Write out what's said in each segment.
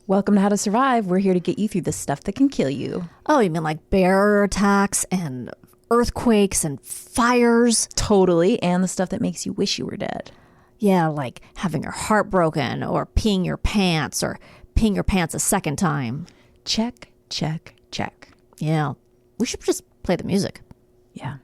Welcome to How to Survive. We're here to get you through the stuff that can kill you. Oh, you mean like bear attacks and earthquakes and fires? Totally. And the stuff that makes you wish you were dead. Yeah, like having your heart broken or peeing your pants a second time. Check, check, check. Yeah. We should just play the music. Yeah.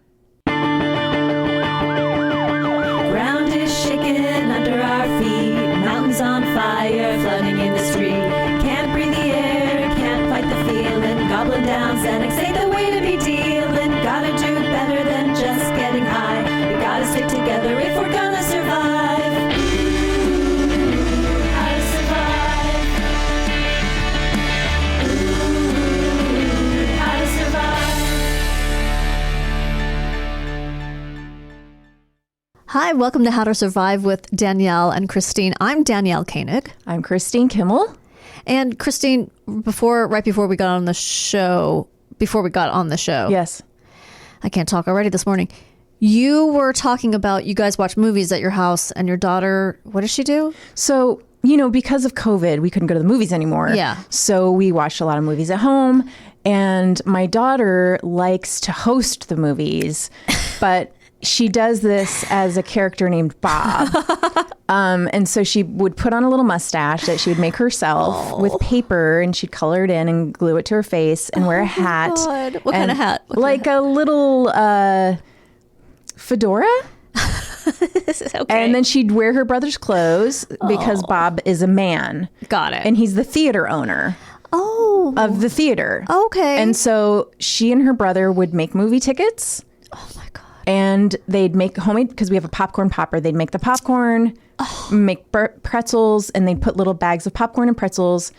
Ground is shaking under our feet. Mountains on fire, flooding in the street. Can't breathe the air, can't fight the feeling. Gobbling down Xanax ain't the way to be dealing. Gotta do better than just getting high. We gotta stick together if we're gonna survive. Ooh, how to survive. Ooh, how to survive. Hi, welcome to How to Survive with Danielle and Kristine. I'm Danielle Koenig. I'm Kristine Kimmel. And Kristine, right before we got on the show, Yes. I can't talk already this morning. You were talking about you guys watch movies at your house and your daughter, what does she do? So, because of COVID, we couldn't go to the movies anymore. Yeah. So we watched a lot of movies at home. And my daughter likes to host the movies, but she does this as a character named Bob. And so she would put on a little mustache that she would make herself with paper, and she'd color it in and glue it to her face and wear a hat. God. What kind of hat? A little fedora. Okay. And then she'd wear her brother's clothes because Bob is a man. Got it. And he's the theater owner. Oh. Of the theater. Okay. And so she and her brother would make movie tickets. Oh my God. And they'd make homemade, because we have a popcorn popper. They'd make the popcorn, make pretzels, and they'd put little bags of popcorn and pretzels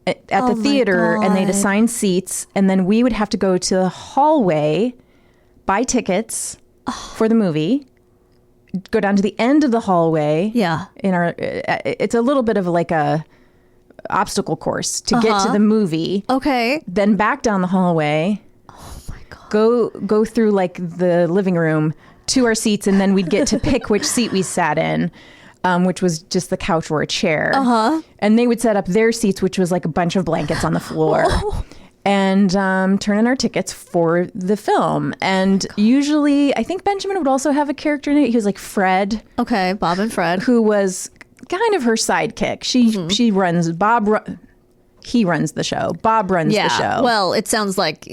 at the theater, and they'd assign seats. And then we would have to go to the hallway, buy tickets for the movie, go down to the end of the hallway. Yeah. It's a little bit of like a obstacle course to get to the movie. Okay. Then back down the hallway. Go through like the living room to our seats, and then we'd get to pick which seat we sat in, which was just the couch or a chair. And they would set up their seats, which was like a bunch of blankets on the floor, and turn in our tickets for the film. And usually, I think Benjamin would also have a character in it. He was like Fred. Okay, Bob and Fred, who was kind of her sidekick. He runs the show. Bob runs the show. Well, it sounds like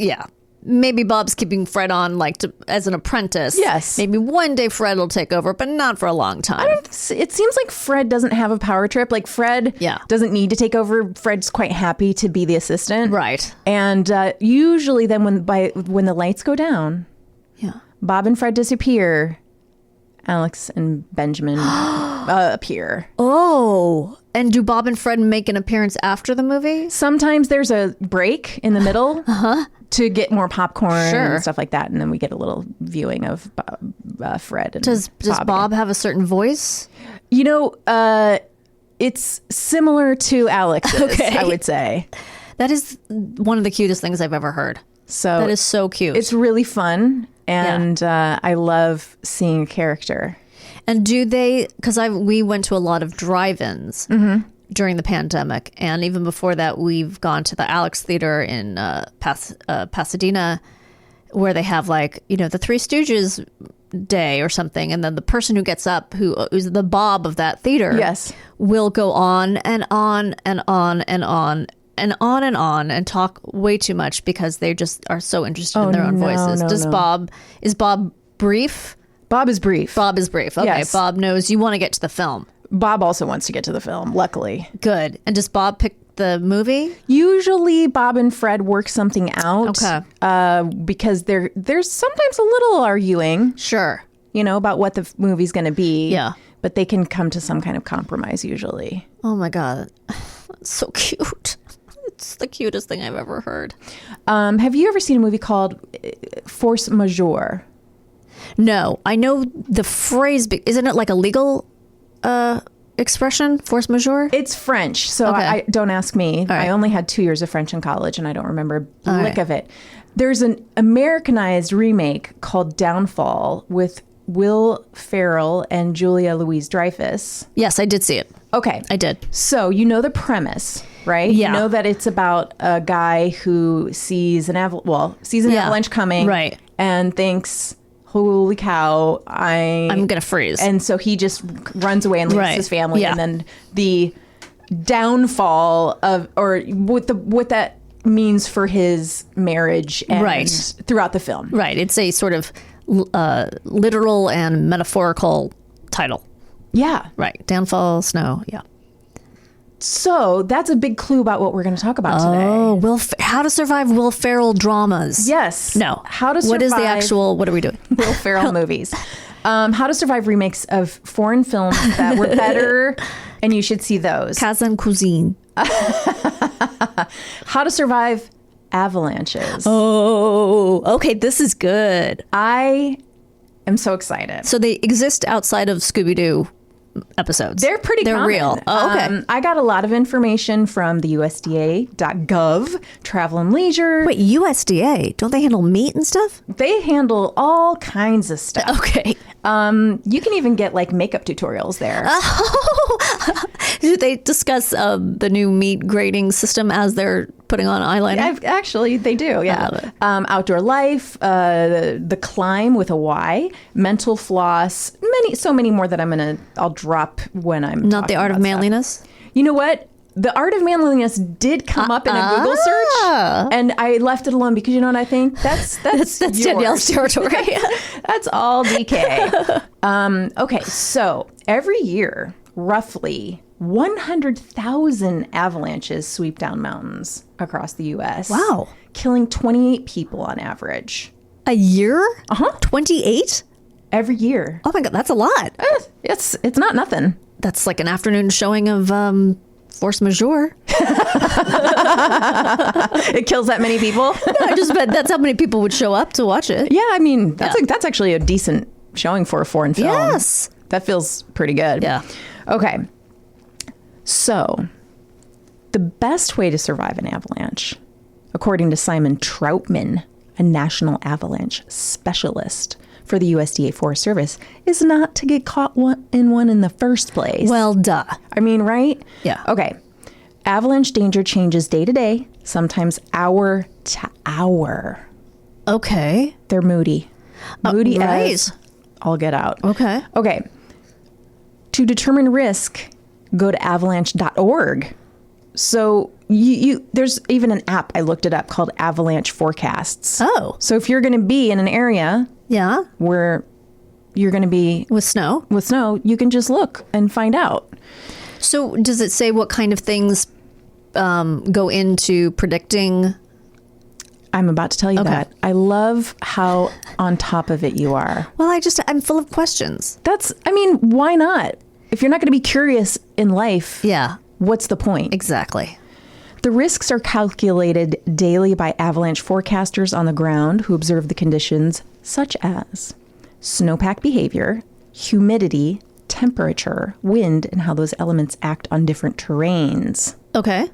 maybe Bob's keeping Fred on as an apprentice. Yes. Maybe one day Fred will take over, but not for a long time. It seems like Fred doesn't have a power trip. Like Fred doesn't need to take over. Fred's quite happy to be the assistant. Right. And usually then when the lights go down, Bob and Fred disappear. Alex and Benjamin appear. Oh. And do Bob and Fred make an appearance after the movie? Sometimes there's a break in the middle. To get more popcorn and stuff like that. And then we get a little viewing of Fred and Does Bob have a certain voice? It's similar to Alex's, I would say. That is one of the cutest things I've ever heard. So that is so cute. It's really fun. And I love seeing a character. And do they, because we went to a lot of drive-ins during the pandemic, and even before that, we've gone to the Alex Theater in Pasadena, where they have the Three Stooges day or something, and then the person who gets up, who's the Bob of that theater, will go on and on and on and on and on and on and talk way too much because they just are so interested in their own voices. Is Bob brief? Bob is brief. Okay, yes. Bob knows you want to get to the film. Bob also wants to get to the film, luckily. Good. And does Bob pick the movie? Usually Bob and Fred work something out. Okay. Because there's sometimes a little arguing. Sure. About what the movie's going to be. Yeah. But they can come to some kind of compromise usually. Oh my God. That's so cute. It's the cutest thing I've ever heard. Have you ever seen a movie called Force Majeure? No. I know the phrase, isn't it like a legal expression, force majeure? It's French, so I don't ask me. Right. I only had 2 years of French in college, and I don't remember a lick of it. There's an Americanized remake called Downfall with Will Ferrell and Julia Louis-Dreyfus. Yes, I did see it. Okay. I did. So you know the premise. right? Yeah. You know that it's about a guy who sees an avalanche coming, right, and thinks, holy cow, I'm gonna freeze. And so he just runs away and leaves his family. Yeah. And then the downfall of, or what that means for his marriage and throughout the film. Right. It's a sort of literal and metaphorical title. Yeah. Right. Downfall, snow. Yeah. So that's a big clue about what we're going to talk about today. Oh, how to survive Will Ferrell dramas. Yes. No. How to survive. What is the actual, what are we doing? Will Ferrell movies. How to survive remakes of foreign films that were better, and you should see those. Kazan Cuisine. How to survive avalanches. Oh, okay. This is good. I am so excited. So they exist outside of Scooby-Doo episodes. They're pretty They're common. real. Oh, okay. I got a lot of information from the USDA.gov, Travel and Leisure. Wait, USDA, don't they handle meat and stuff? They handle all kinds of stuff. Okay. You can even get like makeup tutorials there. Do they discuss the new meat grading system as they're putting on eyeliner? Actually, they do. Yeah. I love it. Outdoor life, the climb with a Y, mental floss, so many more that I'll drop when I'm Not the art of manliness? You know what? The art of manliness did come up in a Google search, and I left it alone because you know what I think? That's That's Danielle's territory. That's all DK. Okay, so every year, roughly 100,000 avalanches sweep down mountains across the U.S. Wow. Killing 28 people on average. A year? 28? Every year. Oh my God, that's a lot. It's not nothing. That's like an afternoon showing of Force Majeure. It kills that many people. I just bet that's how many people would show up to watch it. Yeah, I mean, that's actually a decent showing for a foreign film. Yes. That feels pretty good. Yeah. Okay. So, the best way to survive an avalanche, according to Simon Troutman, a national avalanche specialist for the USDA Forest Service, is not to get caught in one in the first place. Well, duh. I mean, right? Yeah. Okay. Avalanche danger changes day to day, sometimes hour to hour. Okay. They're moody. Moody right. as all get out. Okay. Okay. To determine risk, go to avalanche.org. So there's even an app, I looked it up, called Avalanche Forecasts. Oh. So if you're going to be in an area where you're going to be with snow, you can just look and find out. So does it say what kind of things go into predicting? I'm about to tell you that. I love how on top of it you are. Well, I'm full of questions. Why not? If you're not going to be curious in life, what's the point? Exactly. The risks are calculated daily by avalanche forecasters on the ground who observe the conditions such as snowpack behavior, humidity, temperature, wind, and how those elements act on different terrains. Okay.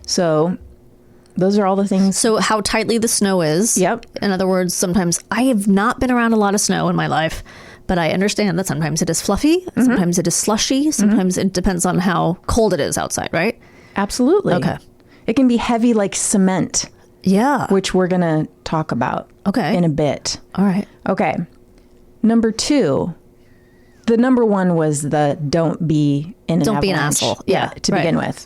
So those are all the things. So how tightly the snow is. Yep. In other words, sometimes I have not been around a lot of snow in my life, but I understand that sometimes it is fluffy, sometimes it is slushy, sometimes it depends on how cold it is outside, right? Absolutely. Okay. It can be heavy like cement. Yeah. Which we're going to talk about in a bit. All right. Okay. Number 2. The number 1 was the don't be an asshole. Yeah, to begin with.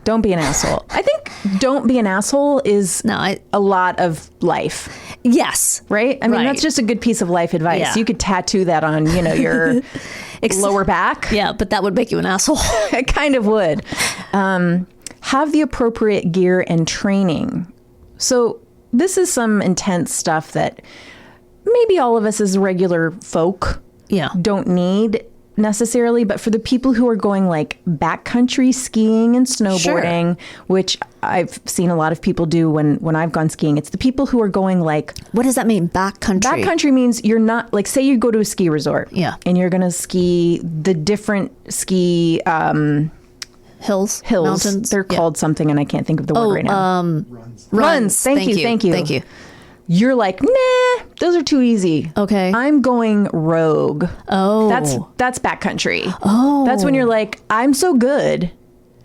Don't be an asshole. I think don't be an asshole is a lot of life. Yes. Right? I mean, that's just a good piece of life advice. Yeah. You could tattoo that on, your lower back. Yeah, but that would make you an asshole. It kind of would. Have the appropriate gear and training. So this is some intense stuff that maybe all of us as regular folk don't need necessarily, but for the people who are going like backcountry skiing and snowboarding, which I've seen a lot of people do when I've gone skiing, it's the people who are going like... What does that mean, backcountry? Backcountry means you're not, like say you go to a ski resort and you're going to ski the different ski... Hills, mountains. They're called something and I can't think of the word right now. Runs. Thank you. You're like, nah, those are too easy. Okay. I'm going rogue. Oh. That's backcountry. Oh. That's when you're like, I'm so good.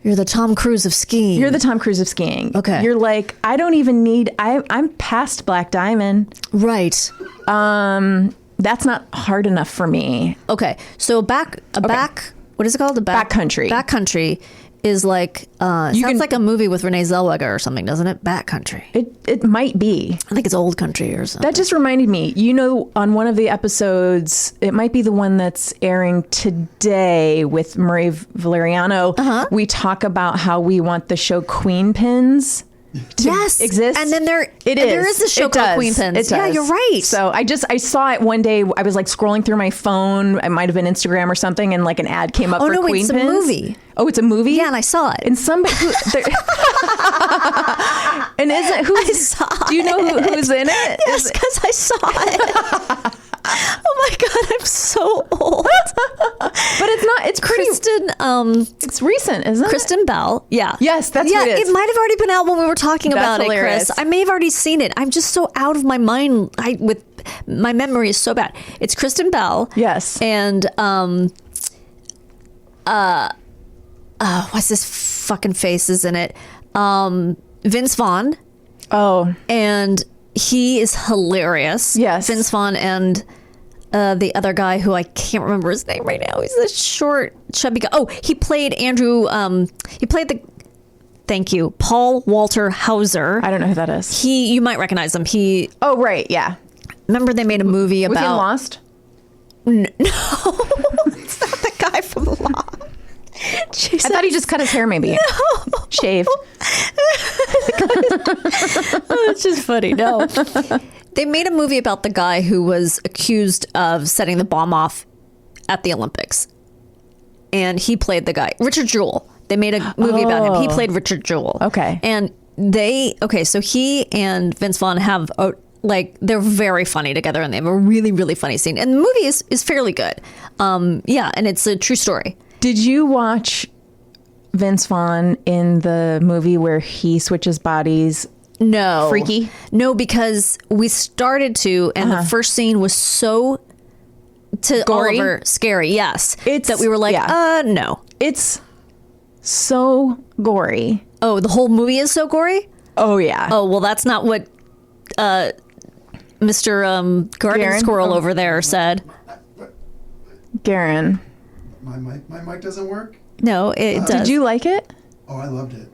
You're the Tom Cruise of skiing. You're the Tom Cruise of skiing. Okay. You're like, I don't even need, I'm past Black Diamond. Right. That's not hard enough for me. Okay. So back, what is it called? Backcountry. Backcountry is like, sounds like a movie with Renee Zellweger or something, doesn't it? Backcountry. It might be. I think it's Old Country or something. That just reminded me, on one of the episodes, it might be the one that's airing today with Murray Valeriano. We talk about how we want the show Queen Pins to exist. And then there is a show called Queen Pins. Yeah, you're right. So I saw it one day. I was like scrolling through my phone. It might have been Instagram or something, and like an ad came up for Queen Pins. It's a movie. Oh, it's a movie? Yeah, and I saw it. And somebody who and is it who? Do you know who's in it? Yes, because I saw it. Oh my God, I'm so old. But it's not. It's Kristen. It's recent, isn't it? Kristen Bell. Yeah. Yes, that's what it is. It might have already been out when we were talking about hilarious. it, Chris. I may have already seen it. I'm just so out of my mind. With my memory is so bad. It's Kristen Bell. Yes. And what's this fucking face is in it? Vince Vaughn. Oh. And he is hilarious. Yes. Vince Vaughn and the other guy who I can't remember his name right now. He's a short, chubby guy. Oh, he played Andrew. He played thank you, Paul Walter Hauser. I don't know who that is. You might recognize him. Oh, right. Yeah. Remember they made a movie about. Was he in Lost? No. It's not the guy from Lost. Jesus. I thought he just cut his hair, maybe. No. Shaved. It's just funny. No. They made a movie about the guy who was accused of setting the bomb off at the Olympics. And he played the guy. Richard Jewell. They made a movie about him. He played Richard Jewell. Okay. And so he and Vince Vaughn have they're very funny together, and they have a really, really funny scene. And the movie is fairly good. Yeah, and it's a true story. Did you watch Vince Vaughn in the movie where he switches bodies? No. Freaky? No, because we started to, and the first scene was so gory? Oliver scary. Yes, that we were like, no. It's so gory. Oh, the whole movie is so gory? Oh yeah. Oh well, that's not what Mr. Garden Garen? Squirrel over there said. Garen. My mic doesn't work? No, it does. Did you like it? Oh, I loved it.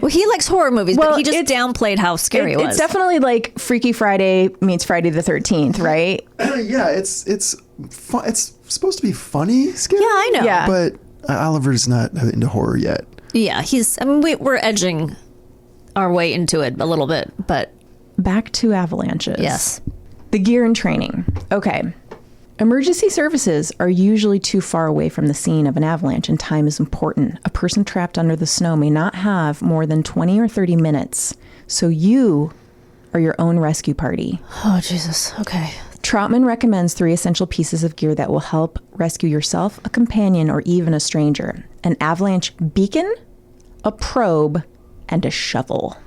Well, he likes horror movies, but he just downplayed how scary it was. It's definitely like Freaky Friday meets Friday the 13th, right? Yeah, it's fun. It's supposed to be funny, scary. Yeah, I know. Yeah. But Oliver's not into horror yet. Yeah, we're edging our way into it a little bit, but Back to avalanches. yes. The gear and training. Okay. Emergency services are usually too far away from the scene of an avalanche, and time is important. A person trapped under the snow may not have more than 20 or 30 minutes, so you are your own rescue party. Oh, Jesus. Okay. Troutman recommends 3 essential pieces of gear that will help rescue yourself, a companion, or even a stranger. An avalanche beacon, a probe, and a shovel.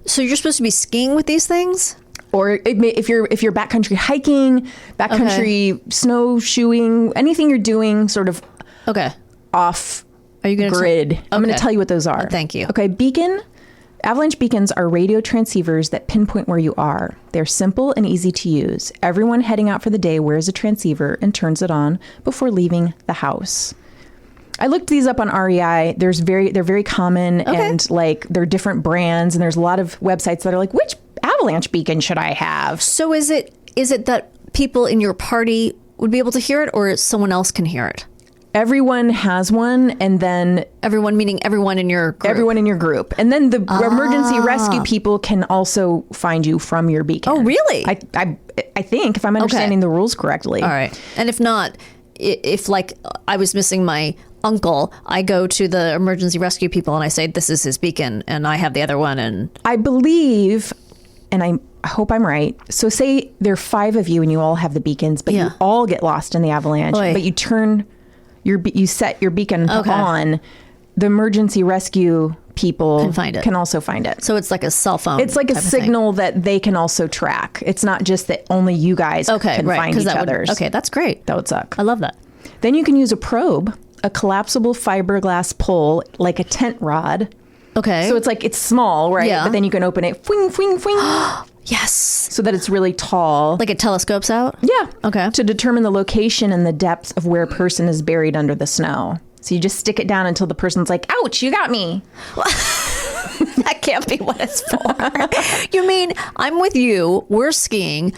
So you're supposed to be skiing with these things? Or if you're backcountry hiking, backcountry snowshoeing, anything you're doing sort of off Are you gonna grid. I'm going to tell you what those are. Thank you. Okay, avalanche beacons are radio transceivers that pinpoint where you are. They're simple and easy to use. Everyone heading out for the day wears a transceiver and turns it on before leaving the house. I looked these up on REI. They're very common, and like they're different brands, and there's a lot of websites that are like, which avalanche beacon should I have? So is it that people in your party would be able to hear it, or someone else can hear it? Everyone has one, and then everyone meaning everyone in your group. Everyone in your group, and then the emergency rescue people can also find you from your beacon. Oh, really? I think if I'm understanding the rules correctly. All right, and if not, if like I was missing my uncle, I go to the emergency rescue people and I say, this is his beacon, and I have the other one. And I believe, and I hope I'm right, so say there are 5 of you and you all have the beacons, but you all get lost in the avalanche. Oy. But you set your beacon on, the emergency rescue people can also find it. So it's like a cell phone. It's like a signal that they can also track. It's not just that only you guys can find each other's. Okay, that's great. That would suck. I love that. Then you can use a probe, a collapsible fiberglass pole like a tent rod. Okay. So it's small, right? Yeah. But then you can open it, fwing, fwing, fwing. Yes. So that it's really tall. Like it telescopes out? Yeah. Okay. To determine the location and the depth of where a person is buried under the snow. So you just stick it down until the person's like, ouch, you got me. That can't be what it's for. You mean, I'm with you, we're skiing,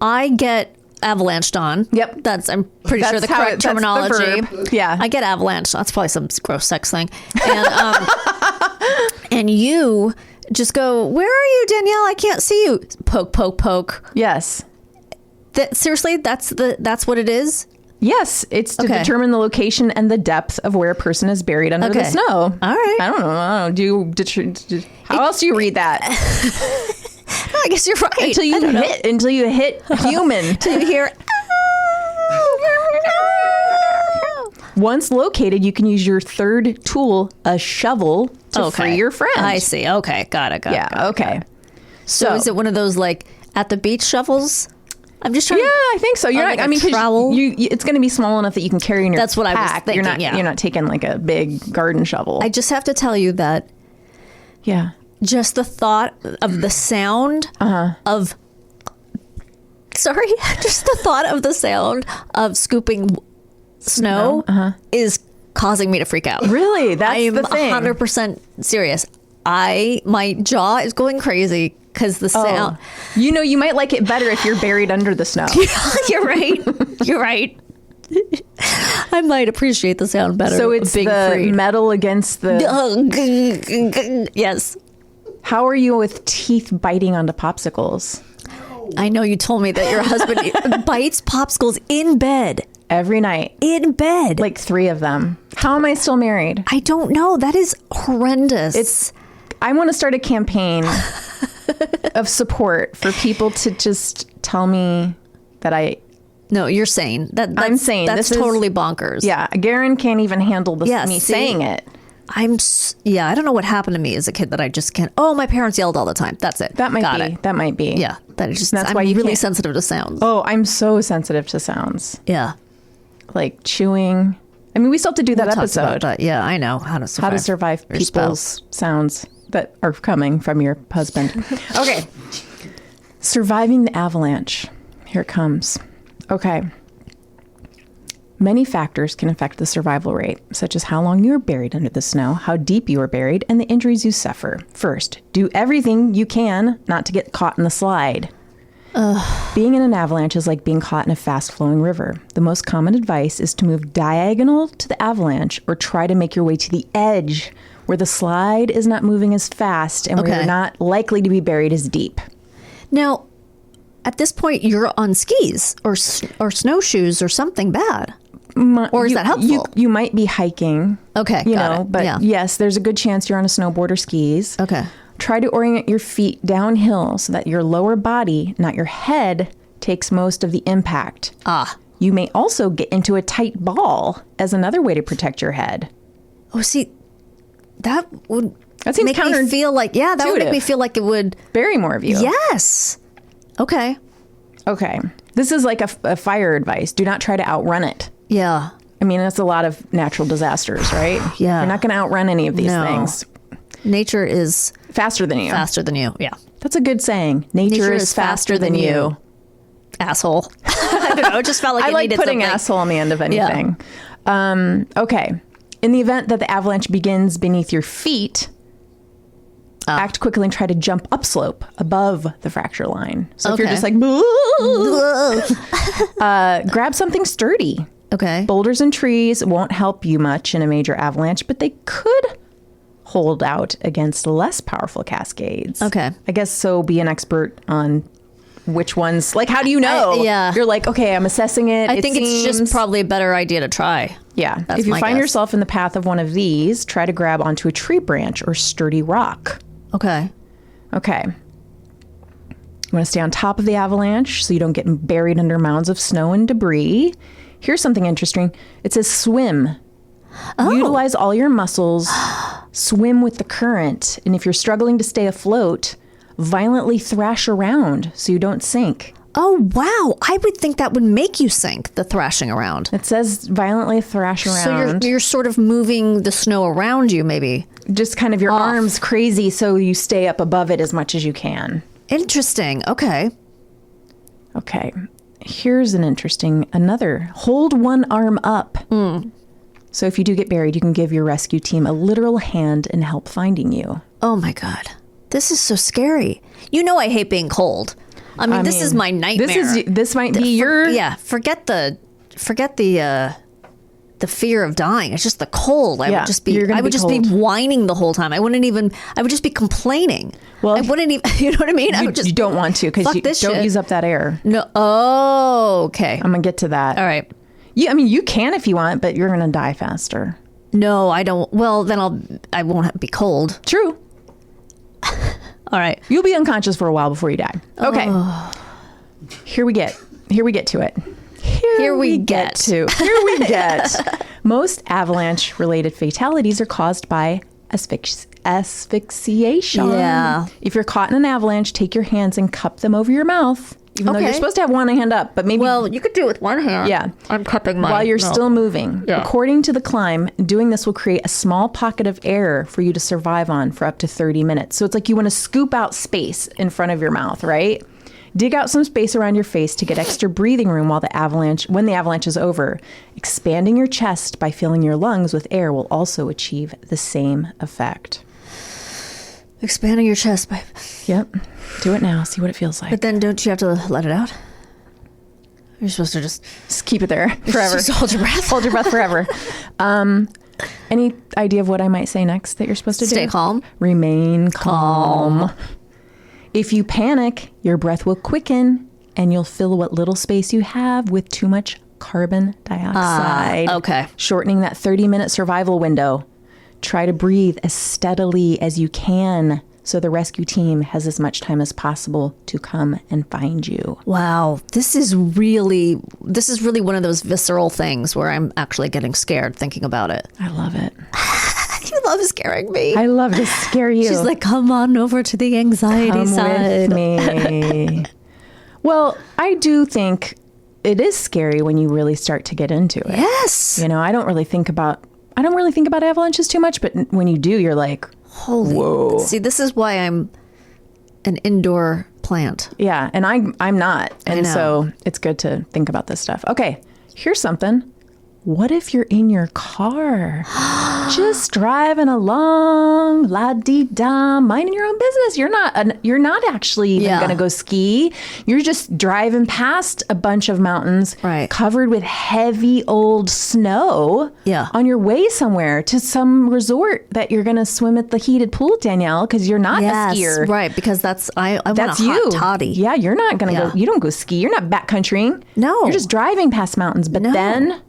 I get avalanched on. Yep. I'm pretty sure the correct terminology. That's the verb. Yeah. I get avalanched. That's probably some gross sex thing. And, and you just go, where are you, Danielle? I can't see you. Poke, poke, poke. Yes. Seriously, that's what it is? Yes, it's to Okay. determine the location and the depth of where a person is buried under the Okay. snow. All right. I don't know. How else do you read that? I guess you're right. Until you hit human. Until you hear, Once located, you can use your third tool, a shovel, to free your friend. I see. Okay. Got it. Yeah. Okay. So is it one of those like at the beach shovels? I'm just trying. Yeah, I think so. You're like not. a I mean, 'cause trowel? it's going to be small enough that you can carry in your. That's what I was pack. thinking, You're not. yeah. You're not taking like a big garden shovel. I just have to tell you that yeah. just the thought of the sound of. Sorry, just the thought of the sound of scooping snow is causing me to freak out. Really, that's I'm the thing. 100% serious. My jaw is going crazy because the sound. You know, you might like it better if you're buried under the snow. You're right. You're right. I might appreciate the sound better. So it's being the free. metal against the. Yes. How are you with teeth biting onto popsicles? I know you told me that your husband bites popsicles in bed. Every night. In bed. Like 3 of them. How am I still married? I don't know. That is horrendous. I want to start a campaign of support for people to just tell me that No, you're sane. I'm sane. That's This is- totally bonkers. Yeah, Garen can't even handle me see? saying it. I don't know what happened to me as a kid that I just can't. Oh, my parents yelled all the time. That's it. That might Got be. it. That might be. Yeah, that is just. That's I'm why you really can't- sensitive to sounds. Oh, I'm so sensitive to sounds. Yeah. Like chewing. I mean, we still have to do that We'll talk episode. about that. Yeah, I know how to survive. How to survive your people's spouse. sounds that are coming from your husband. Okay. Surviving the avalanche. Here it comes. Okay. Many factors can affect the survival rate, such as how long you are buried under the snow, how deep you are buried, and the injuries you suffer. First, do everything you can not to get caught in the slide. Being in an avalanche is like being caught in a fast-flowing river. The most common advice is to move diagonal to the avalanche or try to make your way to the edge where the slide is not moving as fast and where Okay. you're not likely to be buried as deep. Now, at this point, you're on skis or snowshoes or something bad. Or is that helpful? You might be hiking. Okay, You got know, it. but Yeah. yes, there's a good chance you're on a snowboard or skis. Okay. Try to orient your feet downhill so that your lower body, not your head, takes most of the impact. You may also get into a tight ball as another way to protect your head. Oh, see, that would That seems make me feel like, that would make me counterintuitive. feel like it would. Bury more of you. Yes. Okay. Okay. This is like a fire advice. Do not try to outrun it. Yeah. I mean, that's a lot of natural disasters, right? Yeah. You're not going to outrun any of these No. things. Nature is Faster than you. faster than you. Yeah. That's a good saying. Nature is faster than you. Asshole. I don't know. It just felt like I it like needed putting something. asshole on the end of anything. Okay. In the event that the avalanche begins beneath your feet, act quickly and try to jump upslope above the fracture line. So if you're Okay. just like, grab something sturdy. Okay. Boulders and trees won't help you much in a major avalanche, but they could hold out against less powerful cascades. Okay. I guess so. Be an expert on which ones. Like, how do you know? Yeah. You're like, okay, I'm assessing it. I think it's just seems- probably a better idea to try. Yeah. That's If you my find guess. yourself in the path of one of these, try to grab onto a tree branch or sturdy rock. Okay. Okay. You want to stay on top of the avalanche so you don't get buried under mounds of snow and debris. Here's something interesting. It says swim. Utilize all your muscles. Swim with the current. And if you're struggling to stay afloat, violently thrash around so you don't sink. Oh, wow. I would think that would make you sink, the thrashing around. It says violently thrash around. So you're sort of moving the snow around you, maybe. Just kind of your arms crazy so you stay up above it as much as you can. Interesting. Okay. Okay. Here's another. Hold one arm up. So if you do get buried, you can give your rescue team a literal hand in help finding you. Oh my God. This is so scary. You know I hate being cold. I mean, this is my nightmare. This might be your... Yeah, forget the fear of dying. It's just the cold. I would just be whining the whole time. I would just be complaining. Well, I wouldn't even, you know what I mean? You don't want to because you don't use up that air. No. Oh, okay. I'm going to get to that. All right. Yeah, I mean, you can if you want, but you're going to die faster. No, I don't. Well, then I won't be cold. True. All right. You'll be unconscious for a while before you die. Okay. Oh. Here we get to it. Here we get. Most avalanche-related fatalities are caused by asphyxiation. Yeah. If you're caught in an avalanche, take your hands and cup them over your mouth. Even though you're supposed to have one hand up, but maybe... Well, you could do it with one hand. Yeah. I'm cupping mine. While you're still moving. Yeah. According to the climb, doing this will create a small pocket of air for you to survive on for up to 30 minutes. So it's like you want to scoop out space in front of your mouth, right? Dig out some space around your face to get extra breathing room when the avalanche is over. Expanding your chest by filling your lungs with air will also achieve the same effect. Expanding your chest by... Yep. Do it now. See what it feels like. But then don't you have to let it out? You're supposed to just keep it there forever. Just hold your breath. Hold your breath forever. Any idea of what I might say next that you're supposed to do? Stay calm. Remain calm. If you panic, your breath will quicken and you'll fill what little space you have with too much carbon dioxide. Okay. Shortening that 30-minute survival window. Try to breathe as steadily as you can so the rescue team has as much time as possible to come and find you. Wow. This is really one of those visceral things where I'm actually getting scared thinking about it. I love it. You love scaring me. I love to scare you. She's like, come on over to the anxiety side. With me. Well, I do think it is scary when you really start to get into it. Yes. You know, I don't really think about avalanches too much, but when you do, you're like, holy. Whoa. See, this is why I'm an indoor plant. Yeah, and I'm not. And so it's good to think about this stuff. Okay, here's something. What if you're in your car, just driving along, la-dee-da, minding your own business? You're not actually even going to go ski. You're just driving past a bunch of mountains covered with heavy old snow on your way somewhere to some resort that you're going to swim at the heated pool, Danielle, because you're not a skier. Right, because I want a hot toddy. Yeah, you're not going to go. You don't go ski. You're not backcountrying. No. You're just driving past mountains. But then...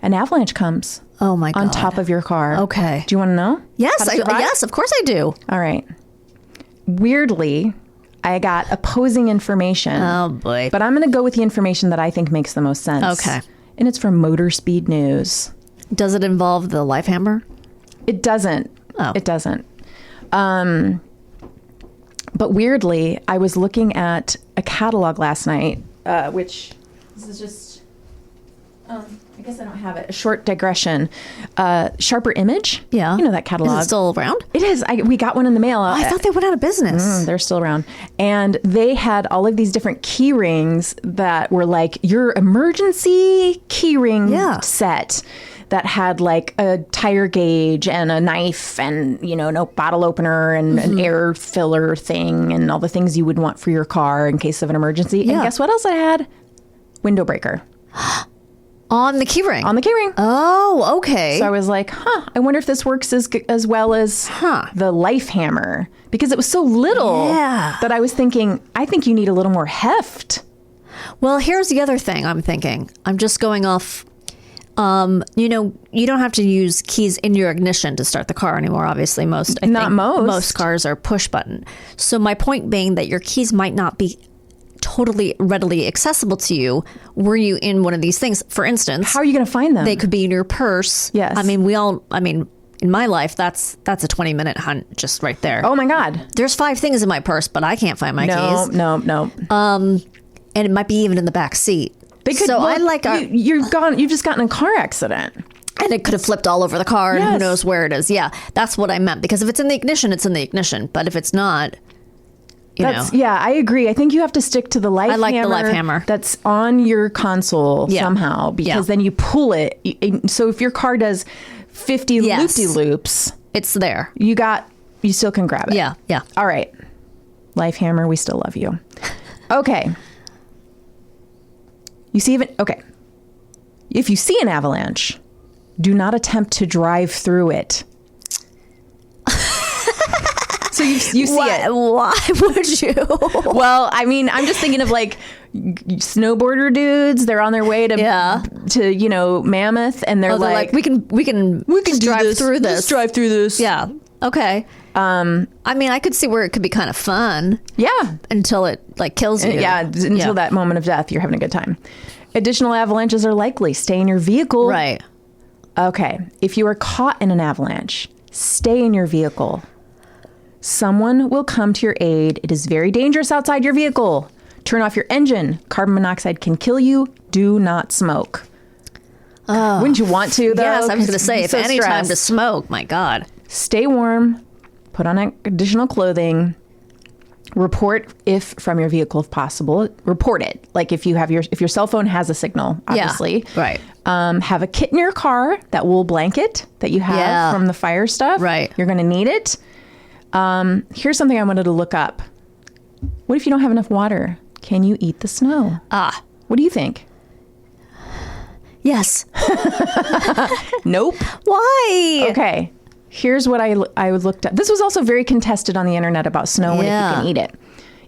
an avalanche comes. Oh my God. On top of your car. Okay. Do you want to know? Yes, yes, of course I do. All right. Weirdly, I got opposing information. Oh boy. But I'm going to go with the information that I think makes the most sense. Okay. And it's from Motor Speed News. Does it involve the life hammer? It doesn't. Oh. It doesn't. But weirdly, I was looking at a catalog last night, which this is just... I guess I don't have it. A short digression. Sharper Image. Yeah. You know that catalog. Is it still around? It is. We got one in the mail. I thought they went out of business. They're still around. And they had all of these different key rings that were like your emergency key ring set that had like a tire gauge and a knife and, no bottle opener and an air filler thing and all the things you would want for your car in case of an emergency. Yeah. And guess what else I had? Window breaker. On the keyring? On the keyring. Oh, okay. So I was like, I wonder if this works as well as the life hammer. Because it was so little that I was thinking, I think you need a little more heft. Well, here's the other thing I'm thinking. I'm just going off, you don't have to use keys in your ignition to start the car anymore, obviously. Most cars are push button. So my point being that your keys might not be totally readily accessible to you were you in one of these things. For instance, how are you going to find them? They could be in your purse. Yes. in my life, that's a 20-minute hunt just right there. Oh my God. There's 5 things in my purse, but I can't find my keys. No. And it might be even in the back seat. You've just gotten in a car accident. And it could have flipped all over the car, and who Yes. knows where it is. Yeah, that's what I meant. Because if it's in the ignition, it's in the ignition. But if it's not, you know. Yeah, I agree. I think you have to stick to the life hammer. I like the life hammer. That's on your console somehow, because then you pull it. So if your car does 50 loop-de-loops, it's there. You still can grab it. Yeah. All right. Life hammer, we still love you. Okay. If you see an avalanche, do not attempt to drive through it. So you see it. Why would you? Well, I mean, I'm just thinking of like snowboarder dudes. They're on their way to Mammoth, and they're like, we can drive through this. Let's drive through this. Yeah. Okay. I mean, I could see where it could be kind of fun. Yeah. Until it like kills you. Yeah. Until that moment of death, you're having a good time. Additional avalanches are likely. Stay in your vehicle. Right. Okay. If you are caught in an avalanche, stay in your vehicle. Someone will come to your aid. It is very dangerous outside your vehicle. Turn off your engine. Carbon monoxide can kill you. Do not smoke. Wouldn't you want to, though? Yes, I was going to say, if any time to smoke, my God. Stay warm. Put on additional clothing. Report if from your vehicle, if possible. Report it. Like if your cell phone has a signal, obviously. Yeah, right. Have a kit in your car, that wool blanket that you have from the fire stuff. Right. You're going to need it. Here's something I wanted to look up. What if you don't have enough water? Can you eat the snow? What do you think? Yes. Nope. Why? Okay. Here's what I looked up. This was also very contested on the internet about snow and if you can eat it.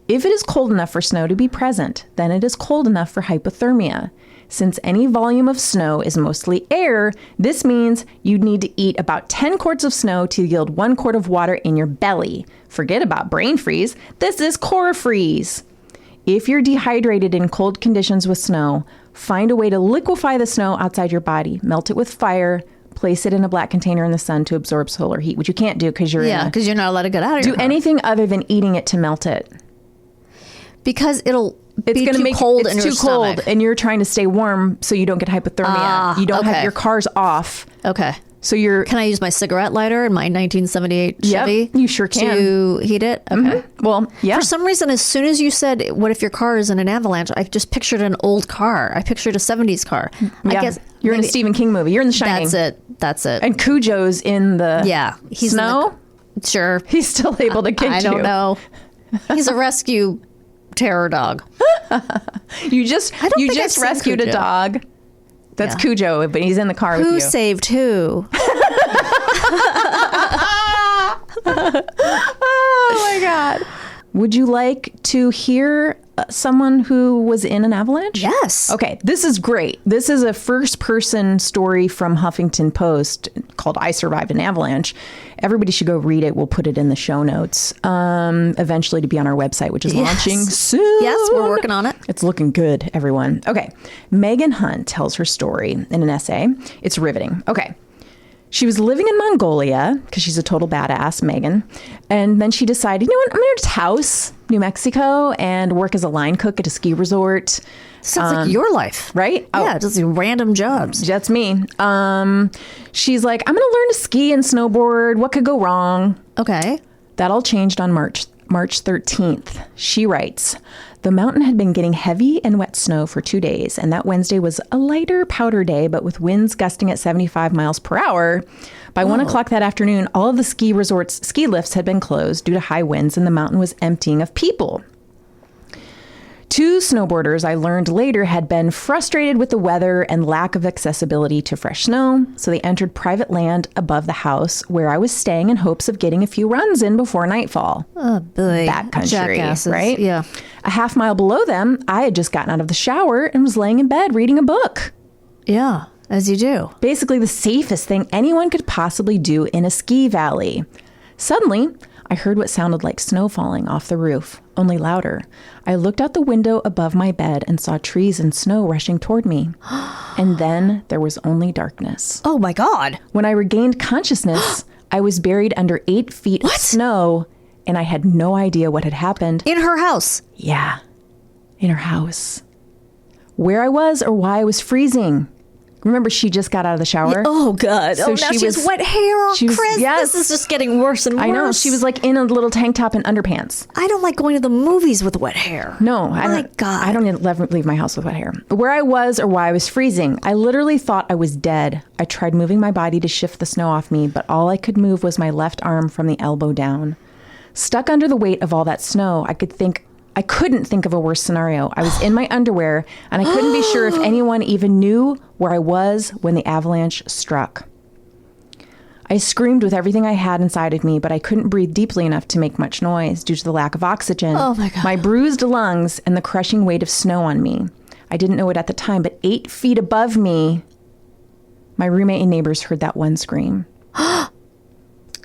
If it is cold enough for snow to be present, then it is cold enough for hypothermia. Since any volume of snow is mostly air, this means you'd need to eat about 10 quarts of snow to yield 1 quart of water in your belly. Forget about brain freeze. This is core freeze. If you're dehydrated in cold conditions with snow, find a way to liquefy the snow outside your body. Melt it with fire. Place it in a black container in the sun to absorb solar heat, which you can't do because you're because you're not allowed to get out of your car. Do anything other than eating it to melt it. Because it's going to make cold it's in your too stomach. cold, and you're trying to stay warm so you don't get hypothermia. You don't have your car's off. Okay. So can I use my cigarette lighter in my 1978 Chevy? You sure can. To heat it? Okay. Mm-hmm. Well, yeah. For some reason, as soon as you said, what if your car is in an avalanche, I just pictured an old car. I pictured a 70s car. Yeah. I guess you're in a Stephen King movie. You're in The Shining. That's it. And Cujo's in the he's snow. Sure. He's still able to get you. I don't know. He's a rescue terror dog. You just rescued a dog. That's Cujo, but he's in the car with you. Who saved who? Oh my God. Would you like to hear someone who was in an avalanche? Yes. Okay, this is great. This is a first-person story from Huffington Post called I Survived an Avalanche. Everybody should go read it. We'll put it in the show notes, eventually to be on our website, which is launching soon. Yes, we're working on it. It's looking good, everyone. Okay, Megan Hunt tells her story in an essay. It's riveting. Okay. She was living in Mongolia because she's a total badass, Megan. And then she decided, you know what, I'm going to Taos, New Mexico, and work as a line cook at a ski resort. Sounds like your life. Right? Yeah, just random jobs. That's me. She's like, I'm going to learn to ski and snowboard. What could go wrong? Okay. That all changed on March 13th. She writes, the mountain had been getting heavy and wet snow for 2 days, and that Wednesday was a lighter powder day, but with winds gusting at 75 miles per hour. By 1 o'clock that afternoon, all of the ski resorts' ski lifts had been closed due to high winds, and the mountain was emptying of people. 2 snowboarders, I learned later, had been frustrated with the weather and lack of accessibility to fresh snow, so they entered private land above the house where I was staying in hopes of getting a few runs in before nightfall. Oh, boy. Backcountry, Jackasses. right? Yeah. A half mile below them, I had just gotten out of the shower and was laying in bed reading a book. Yeah, as you do. Basically the safest thing anyone could possibly do in a ski valley. Suddenly, I heard what sounded like snow falling off the roof, only louder. I looked out the window above my bed and saw trees and snow rushing toward me. And then there was only darkness. Oh my God. When I regained consciousness, I was buried under 8 feet of snow, and I had no idea what had happened. In her house? Yeah, in her house. Where I was or why I was freezing. Remember, she just got out of the shower. Oh, God. So now she has wet hair. Chris, yes. this is just getting worse and worse. I know. She was like in a little tank top and underpants. I don't like going to the movies with wet hair. No. My God. I don't ever leave my house with wet hair. Where I was or why I was freezing, I literally thought I was dead. I tried moving my body to shift the snow off me, but all I could move was my left arm from the elbow down. Stuck under the weight of all that snow, I couldn't think of a worse scenario. I was in my underwear, and I couldn't be sure if anyone even knew where I was when the avalanche struck. I screamed with everything I had inside of me, but I couldn't breathe deeply enough to make much noise due to the lack of oxygen. Oh my God. My bruised lungs and the crushing weight of snow on me. I didn't know it at the time, but 8 feet above me, my roommate and neighbors heard that one scream.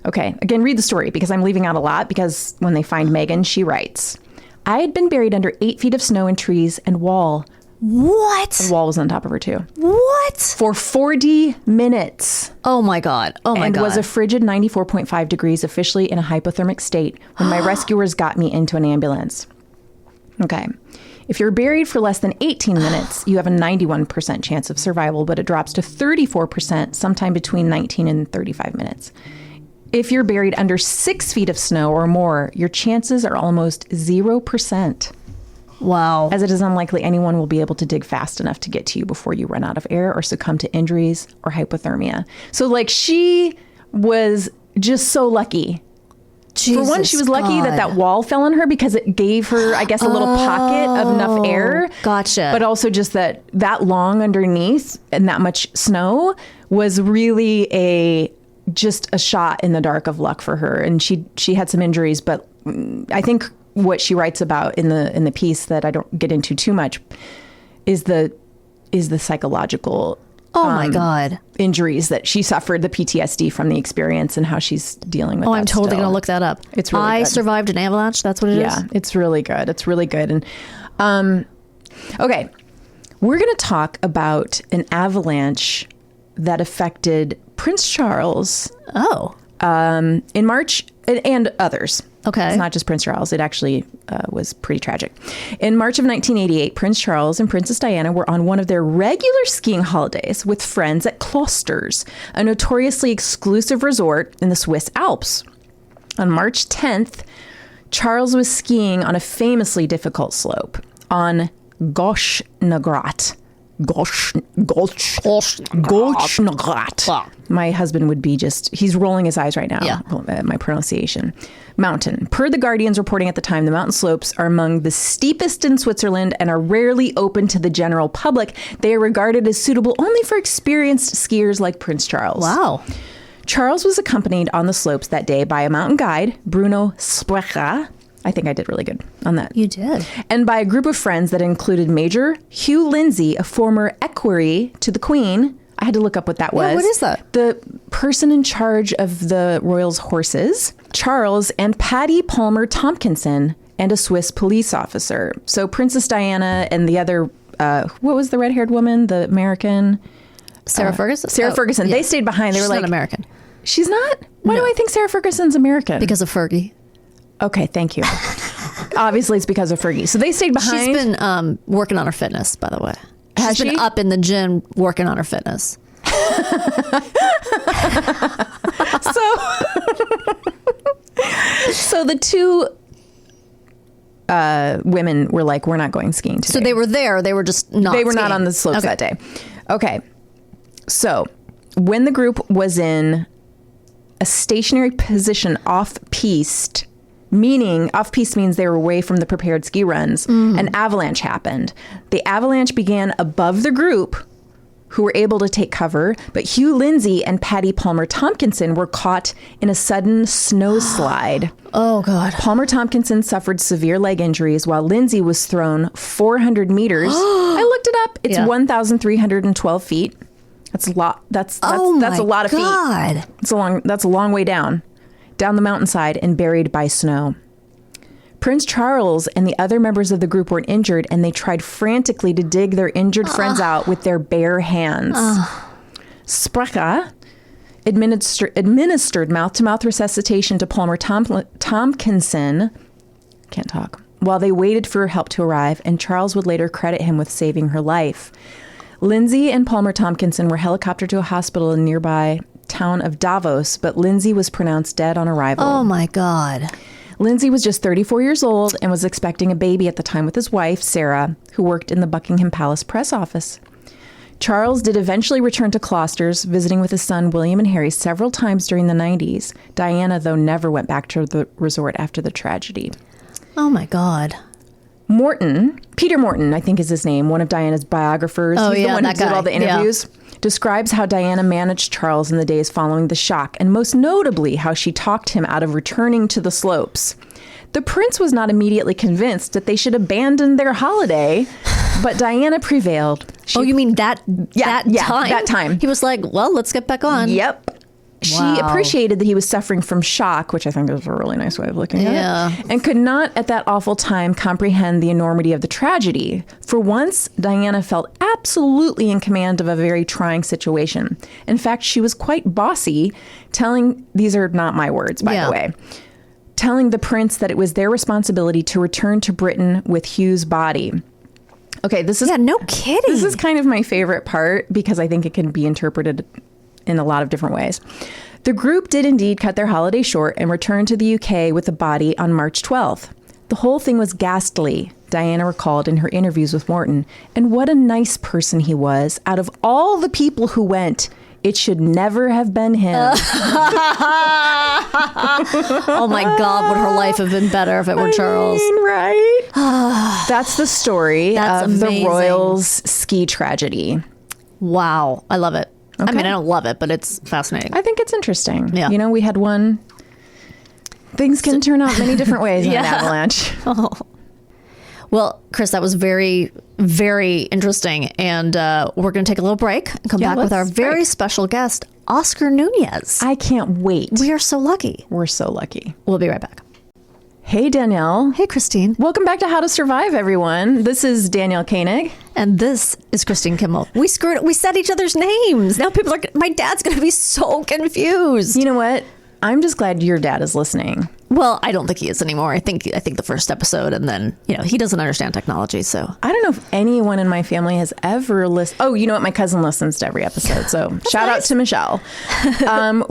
Okay, again, read the story because I'm leaving out a lot because when they find Megan, she writes, I had been buried under 8 feet of snow and trees and wall. What? The wall was on top of her too. What? For 40 minutes. Oh my God. Oh my God. And was a frigid 94.5 degrees, officially in a hypothermic state when my rescuers got me into an ambulance. Okay. If you're buried for less than 18 minutes, you have a 91% chance of survival, but it drops to 34% sometime between 19 and 35 minutes. If you're buried under 6 feet of snow or more, your chances are almost 0%. Wow. As it is unlikely anyone will be able to dig fast enough to get to you before you run out of air or succumb to injuries or hypothermia. So like she was just so lucky. Jesus For one, she was lucky God. that wall fell on her because it gave her, I guess, a little pocket of enough air. Gotcha. But also just that long underneath and that much snow was really just a shot in the dark of luck for her. And she had some injuries, but I think what she writes about in the piece that I don't get into too much is the psychological my God, injuries that she suffered, the PTSD from the experience and how she's dealing with that. I'm totally still. going to look that up. It's really I good. survived an avalanche. That's what it is. Yeah, it's really good. It's really good. And okay, we're going to talk about an avalanche that affected Prince Charles. Oh. In March, and others. Okay. It's not just Prince Charles. It actually was pretty tragic. In March of 1988, Prince Charles and Princess Diana were on one of their regular skiing holidays with friends at Klosters, a notoriously exclusive resort in the Swiss Alps. On March 10th, Charles was skiing on a famously difficult slope on Goschnagrat. My husband would be he's rolling his eyes right now at my pronunciation. Mountain. Per the Guardian's reporting at the time, the mountain slopes are among the steepest in Switzerland and are rarely open to the general public. They are regarded as suitable only for experienced skiers like Prince Charles. Wow. Charles was accompanied on the slopes that day by a mountain guide, Bruno Sprecher. I think I did really good on that. You did. And by a group of friends that included Major Hugh Lindsay, a former equerry to the Queen. I had to look up what that was. What is that? The person in charge of the royals' horses, Charles, and Patty Palmer Tompkinson, and a Swiss police officer. So Princess Diana and the other, what was the red-haired woman, the American? Sarah Ferguson? Sarah Ferguson. Yeah. They stayed behind. They were She's like, not American. She's not? Why No. do I think Sarah Ferguson's American? Because of Fergie. Okay, thank you. Obviously, it's because of Fergie. So they stayed behind. She's been working on her fitness, by the way. Has She's been she? up in the gym working on her fitness. So the two women were like, we're not going skiing today. So they were there. They were just not They were not skiing. on the slopes Okay. that day. Okay. So when the group was in a stationary position off-piste, meaning off-piste means they were away from the prepared ski runs, an avalanche happened. The avalanche began above the group, who were able to take cover, but Hugh Lindsay and Patty Palmer Tompkinson were caught in a sudden snow slide. Oh, God. Palmer Tompkinson suffered severe leg injuries while Lindsay was thrown 400 meters. I looked it up. It's 1,312 feet. That's a lot. That's a lot of feet. God. That's a long way down. down the mountainside and buried by snow. Prince Charles and the other members of the group were injured, and they tried frantically to dig their injured friends out with their bare hands. Sprache administered mouth-to-mouth resuscitation to Palmer Tompkinson, can't talk, while they waited for help to arrive, and Charles would later credit him with saving her life. Lindsay and Palmer Tompkinson were helicoptered to a hospital in nearby town of Davos, but Lindsay was pronounced dead on arrival. Oh my God. Lindsay was just 34 years old and was expecting a baby at the time with his wife, Sarah, who worked in the Buckingham Palace press office. Charles did eventually return to Closters, visiting with his son William and Harry several times during the 90s. Diana, though, never went back to the resort after the tragedy. Oh my God. Peter Morton, I think is his name, one of Diana's biographers. Oh, He's yeah, the one who that did guy. all the interviews. Describes how Diana managed Charles in the days following the shock, and most notably how she talked him out of returning to the slopes. The prince was not immediately convinced that they should abandon their holiday, but Diana prevailed. You mean that time? That time. He was like, well, let's get back on. Yep. She Wow. appreciated that he was suffering from shock, which I think is a really nice way of looking at it, and could not at that awful time comprehend the enormity of the tragedy. For once, Diana felt absolutely in command of a very trying situation. In fact, she was quite bossy, these are not my words, by the way, telling the prince that it was their responsibility to return to Britain with Hugh's body. Okay, this is... Yeah, no kidding. This is kind of my favorite part because I think it can be interpreted in a lot of different ways. The group did indeed cut their holiday short and returned to the UK with the body on March 12th. The whole thing was ghastly, Diana recalled in her interviews with Morton. And what a nice person he was. Out of all the people who went, it should never have been him. Oh my God, would her life have been better if it were Charles? Right? That's the story That's of amazing. the Royals ski tragedy. Wow. I love it. Okay. I mean, I don't love it, but it's fascinating. I think it's interesting. Yeah. You know, we had one... Things can turn out many different ways in an avalanche. Well, Chris, that was very, very interesting. And we're going to take a little break and come back with our very special guest, Oscar Nuñez. I can't wait. We are so lucky. We're so lucky. We'll be right back. Hey, Danielle. Hey, Kristine. Welcome back to How to Survive, everyone. This is Danielle Koenig. And this is Kristine Kimmel. We said each other's names. Now people are, my dad's going to be so confused. You know what? I'm just glad your dad is listening. Well, I don't think he is anymore. I think the first episode, and then, he doesn't understand technology, so. I don't know if anyone in my family has ever listened. Oh, you know what? My cousin listens to every episode, so shout out to Michelle.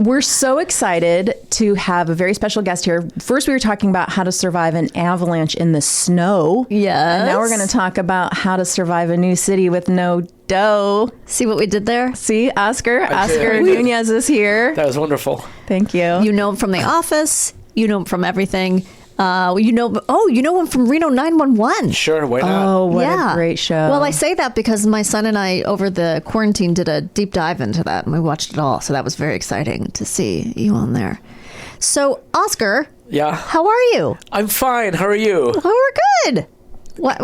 We're so excited to have a very special guest here. First, we were talking about how to survive an avalanche in the snow. Yes. And now we're going to talk about how to survive a new city with no dough. See what we did there? See, Oscar Nuñez is here. That was wonderful. Thank you. You know him from The Office. You know him from everything. You know him from Reno 911. Sure, why not? Oh, what a great show. Well, I say that because my son and I, over the quarantine, did a deep dive into that, and we watched it all. So that was very exciting to see you on there. So, Oscar. Yeah? How are you? I'm fine. How are you? Oh, we're good. What?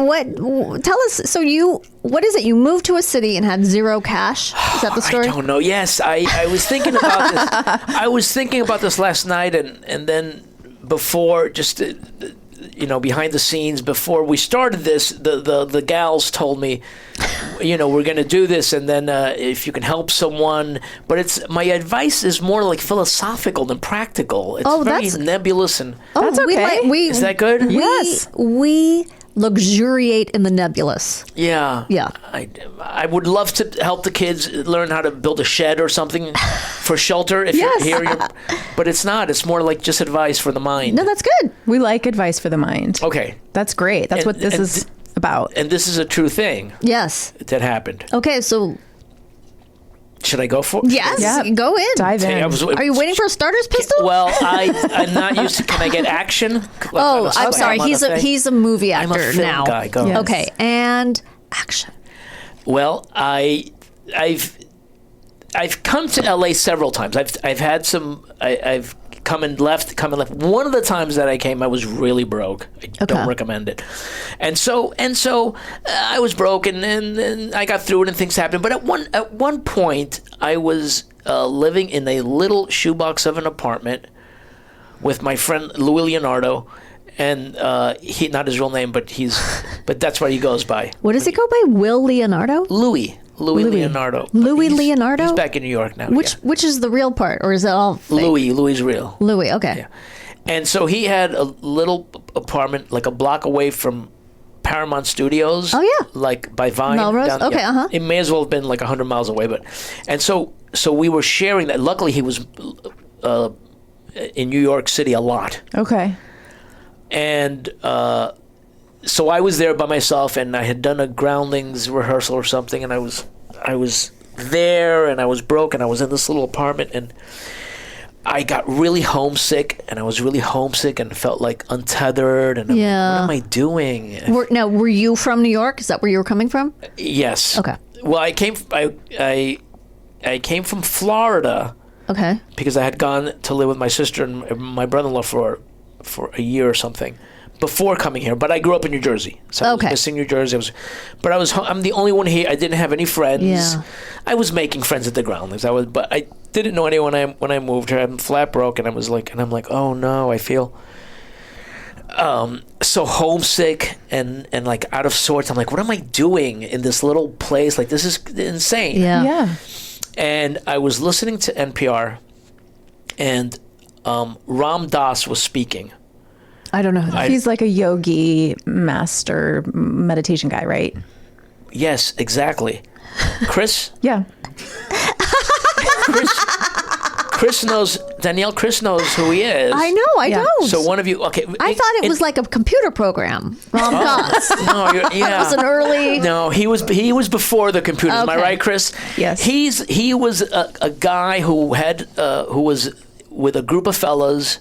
Tell us. So what is it? You moved to a city and had zero cash? Is that the story? I don't know. Yes, I was thinking about this. I was thinking about this last night, and then before, just behind the scenes, before we started this, the gals told me, we're going to do this, and then if you can help someone. But my advice is more like philosophical than practical. It's very nebulous and. Oh, that's okay. Is that good? Yes. We luxuriate in the nebulous. Yeah. I would love to help the kids learn how to build a shed or something for shelter if you're here. But it's not. It's more like just advice for the mind. No, that's good. We like advice for the mind. Okay. That's great. That's what this is about. And this is a true thing. Yes. That happened. Okay, so. Should I go for it? Yes. Yeah. Go in. Dive in. Are you waiting for a starter's pistol? Well, I'm not used to. Can I get action? Oh, I'm sorry. He's a movie actor I'm a film now. guy. Go. Yes. Okay, and action. Well, I've come to LA several times. I've had some. I've come and left. One of the times that I came, I was really broke. I don't recommend it. And so I was broke, and I got through it, and things happened. But at one point, I was living in a little shoebox of an apartment with my friend Louis Leonardo, and he not his real name, but that's what he goes by. What does he go by? Will Leonardo? Louis Leonardo. Louis Leonardo? He's back in New York now. Which is the real part, or is it all fake? Louis is real. Louis, okay. Yeah. And so he had a little apartment like a block away from Paramount Studios. Oh, yeah. Like by Vine. Melrose? Okay, uh-huh. It may as well have been like 100 miles away. And so we were sharing that. Luckily, he was in New York City a lot. Okay. And so I was there by myself, and I had done a Groundlings rehearsal or something, and I was there, and I was broke, and I was in this little apartment, and I got really homesick, and felt like untethered, and I'm like, what am I doing? Now, were you from New York? Is that where you were coming from? Yes. Okay. Well, I came from Florida. Okay. Because I had gone to live with my sister and my brother-in-law for a year or something before coming here. But I grew up in New Jersey, so I was missing New Jersey. I'm the only one here. I didn't have any friends. Yeah. I was making friends at the Groundlings. But I didn't know anyone when I moved here. I'm flat broke, and I'm like, oh no, I feel so homesick and like out of sorts. I'm like, what am I doing in this little place? Like, this is insane. Yeah. And I was listening to NPR, and Ram Dass was speaking. I don't know who that is. He's like a yogi master meditation guy, right? Yes, exactly. Chris? Yeah. Danielle knows who he is. I know, I don't. So one of you, okay. I thought it was like a computer program. Ram Dass. No, yeah. That was an early... No, he was before the computers. Am I right, Chris? Yes. He was a guy who was with a group of fellas,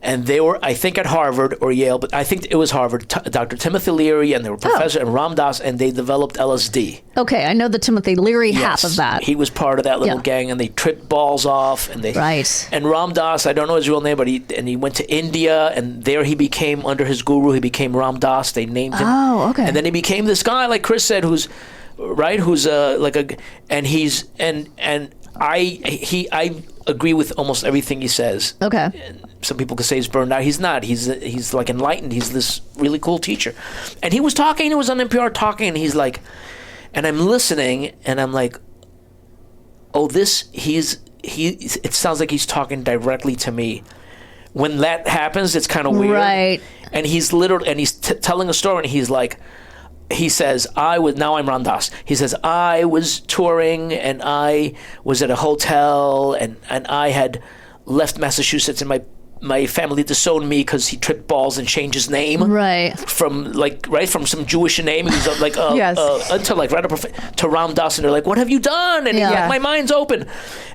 and they were, I think, at Harvard or Yale, but I think it was Harvard. Dr. Timothy Leary, and they were professor, and Ram Dass, and they developed LSD. Okay, I know the Timothy Leary half of that. He was part of that little gang, and they tripped balls off, and they And Ram Dass, I don't know his real name, but he went to India, and there he became, under his guru, he became Ram Dass. They named him. Oh, okay. And then he became this guy, like Chris said, who's I agree with almost everything he says. Okay. Some people could say he's burned out. He's not. He's like enlightened. He's this really cool teacher. And he was talking. He was on NPR talking, and he's like, and I'm listening, and I'm like, oh, it sounds like he's talking directly to me. When that happens, it's kind of weird. Right. And he's telling a story, and he's like, he says, now I'm Ram Dass. He says, I was touring, and I was at a hotel, and I had left Massachusetts, and my family disowned me because he tripped balls and changed his name. Right. From some Jewish name. He was like, until like right up to Ram Dass, and they're like, what have you done? And he's like, my mind's open.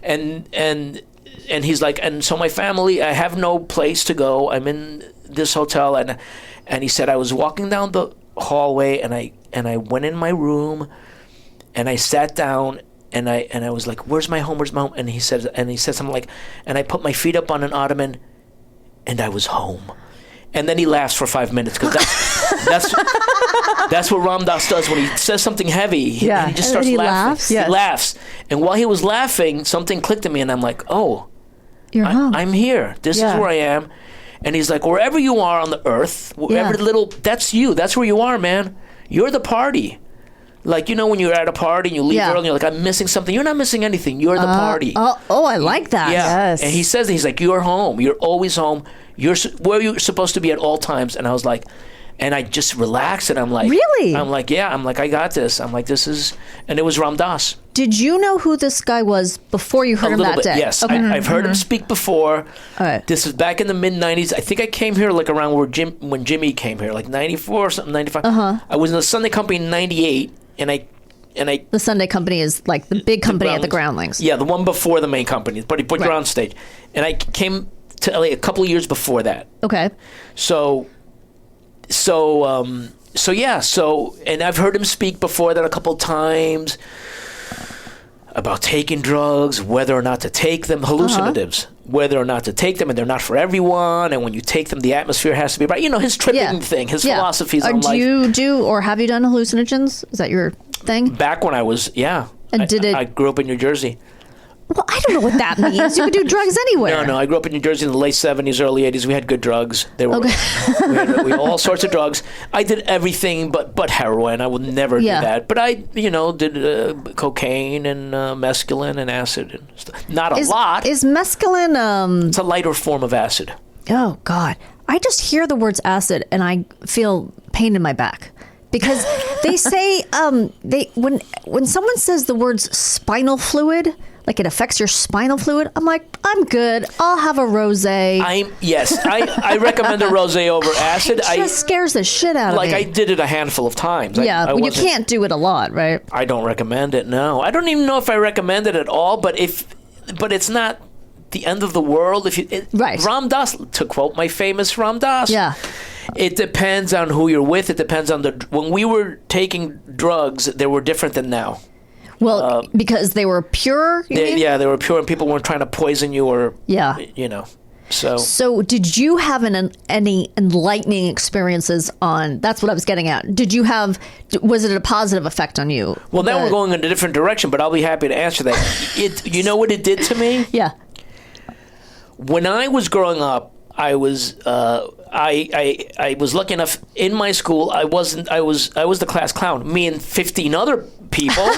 And he's like, and so my family, I have no place to go. I'm in this hotel, and he said, I was walking down the hallway, and I went in my room, and I sat down, and I was like, where's my home? And he said something like, and I put my feet up on an ottoman, and I was home. And then he laughs for 5 minutes, because that's what Ram Dass does when he says something heavy. He just starts laughing. He laughs. And while he was laughing, something clicked in me, and I'm like, oh, you're home. I'm here. This is where I am. And he's like, wherever you are on the earth, that's you. That's where you are, man. You're the party. Like, when you're at a party and you leave early, and you're like, I'm missing something. You're not missing anything. You're the party. Oh, I like that. Yeah. Yes. And he says, he's like, you're home. You're always home. You're where you're supposed to be at all times. And I was like, and I just relaxed, and I'm like, really? I'm like, yeah. I'm like, I got this. I'm like, this is, and it was Ram Dass. Did you know who this guy was before you heard him that day? Yes. Okay. I've heard him speak before. All right. This was back in the mid-'90s. I think I came here like around when Jimmy came here, like 94 or something, 95. I was in the Sunday Company in 98, and I the Sunday Company is like the big company at the Groundlings. Yeah, the one before the main company, but he put you on stage. And I came to LA a couple of years before that. Okay. So and I've heard him speak before that a couple times about taking drugs, whether or not to take them, hallucinatives, whether or not to take them, and they're not for everyone, and when you take them, the atmosphere has to be right. His tripping thing, his philosophies on life. Do you do, or have you done hallucinogens? Is that your thing? Back when I was, And I grew up in New Jersey. Well, I don't know what that means. You could do drugs anywhere. No. I grew up in New Jersey in the late 70s, early 80s. We had good drugs. They were we had all sorts of drugs. I did everything but heroin. I would never do that. But I, did cocaine and mescaline and acid and stuff. Not a lot. Is mescaline? It's a lighter form of acid. Oh God! I just hear the words acid and I feel pain in my back. Because they say when someone says the words spinal fluid, like it affects your spinal fluid, I'm like, I'm good. I'll have a rosé. I recommend a rosé over acid. It just scares the shit out of me. I did it a handful of times. Yeah, you can't do it a lot, right? I don't recommend it. No, I don't even know if I recommend it at all. But it's not the end of the world. Right. Ram Dass, to quote my famous Ram Dass. Yeah. It depends on who you're with. It depends on when we were taking drugs, they were different than now. Well, because they were pure? They were pure and people weren't trying to poison you or, So did you have any enlightening experiences on, that's what I was getting at. Was it a positive effect on you? Well, now we're going in a different direction, but I'll be happy to answer that. You know what it did to me? Yeah. When I was growing up, I was I was lucky enough in my school. I was the class clown. Me and 15 other people.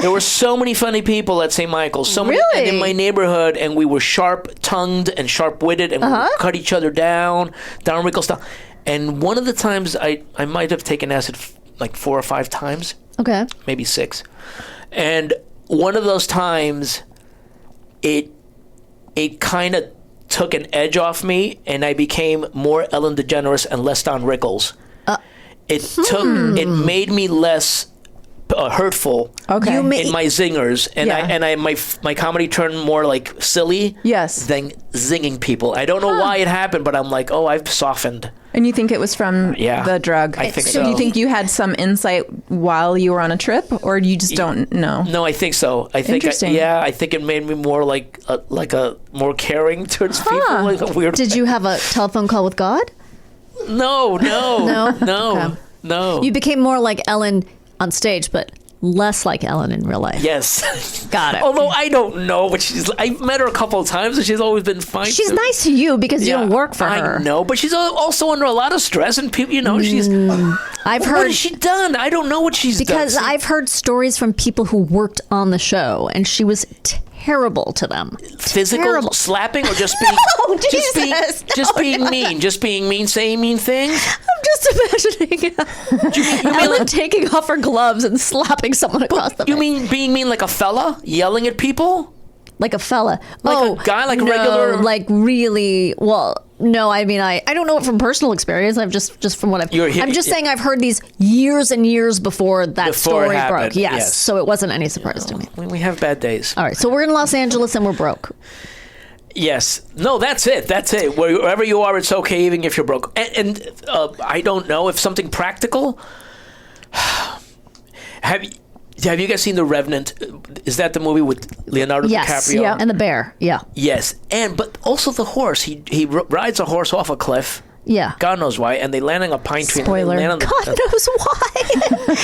There were so many funny people at St. Michael's. So many, and in my neighborhood, and we were sharp-tongued and sharp-witted, and we would cut each other down Rickle style. And one of the times I might have taken acid like 4 or 5 times. Okay. Maybe 6. And one of those times, it kind of took an edge off me, and I became more Ellen DeGeneres and less Don Rickles. It made me less hurtful in my zingers, and my comedy turned more like silly than zinging people. I don't know why it happened, but I'm like, I've softened. And you think it was from the drug? I think so. Do you think you had some insight while you were on a trip, or you just don't know? No, I think so. I think I think it made me more like a more caring towards people. Like a weird. Did you have a telephone call with God? No. You became more like Ellen on stage, but less like Ellen in real life. Yes. Got it. Although I don't know, but I've met her a couple of times, and she's always been fine. She's nice to you because you don't work for her. I know, but she's also under a lot of stress, and people, she's. I've heard. What has she done? I don't know what she's done. Because I've heard stories from people who worked on the show, and she was terrible to them. Physical slapping, or just being just being mean, saying mean things. I'm just imagining Ellen taking off her gloves and slapping someone across the face. You mean being mean like a fella, yelling at people? Like a fella. Like a guy, like regular? Like really, no, I mean, I don't know it from personal experience. I'm just from what I'm just saying I've heard these years and years before that story broke. Yes. So it wasn't any surprise to me. We have bad days. All right. So we're in Los Angeles and we're broke. Yes. No, that's it. Wherever you are, it's okay, even if you're broke. And I don't know if something practical. Have you guys seen The Revenant? Is that the movie with Leonardo DiCaprio? Yeah, and the bear. Yeah. Yes, but also the horse. He rides a horse off a cliff. Yeah. God knows why. And they land on a pine tree. Spoiler. And God knows why.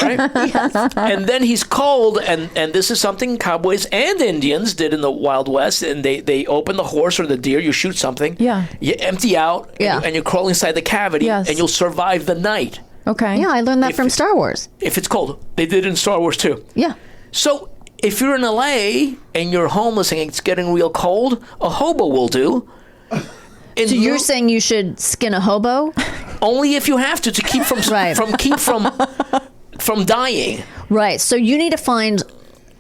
Right? Yes. And then he's cold, and this is something cowboys and Indians did in the Wild West. And they open the horse or the deer. You shoot something. Yeah. You empty out. And you crawl inside the cavity. Yes. And you'll survive the night. Okay. Yeah, I learned that from Star Wars. If it's cold. They did it in Star Wars too. Yeah. So if you're in LA and you're homeless and it's getting real cold, a hobo will do. So you're saying you should skin a hobo? Only if you have to keep from from dying. Right. So you need to find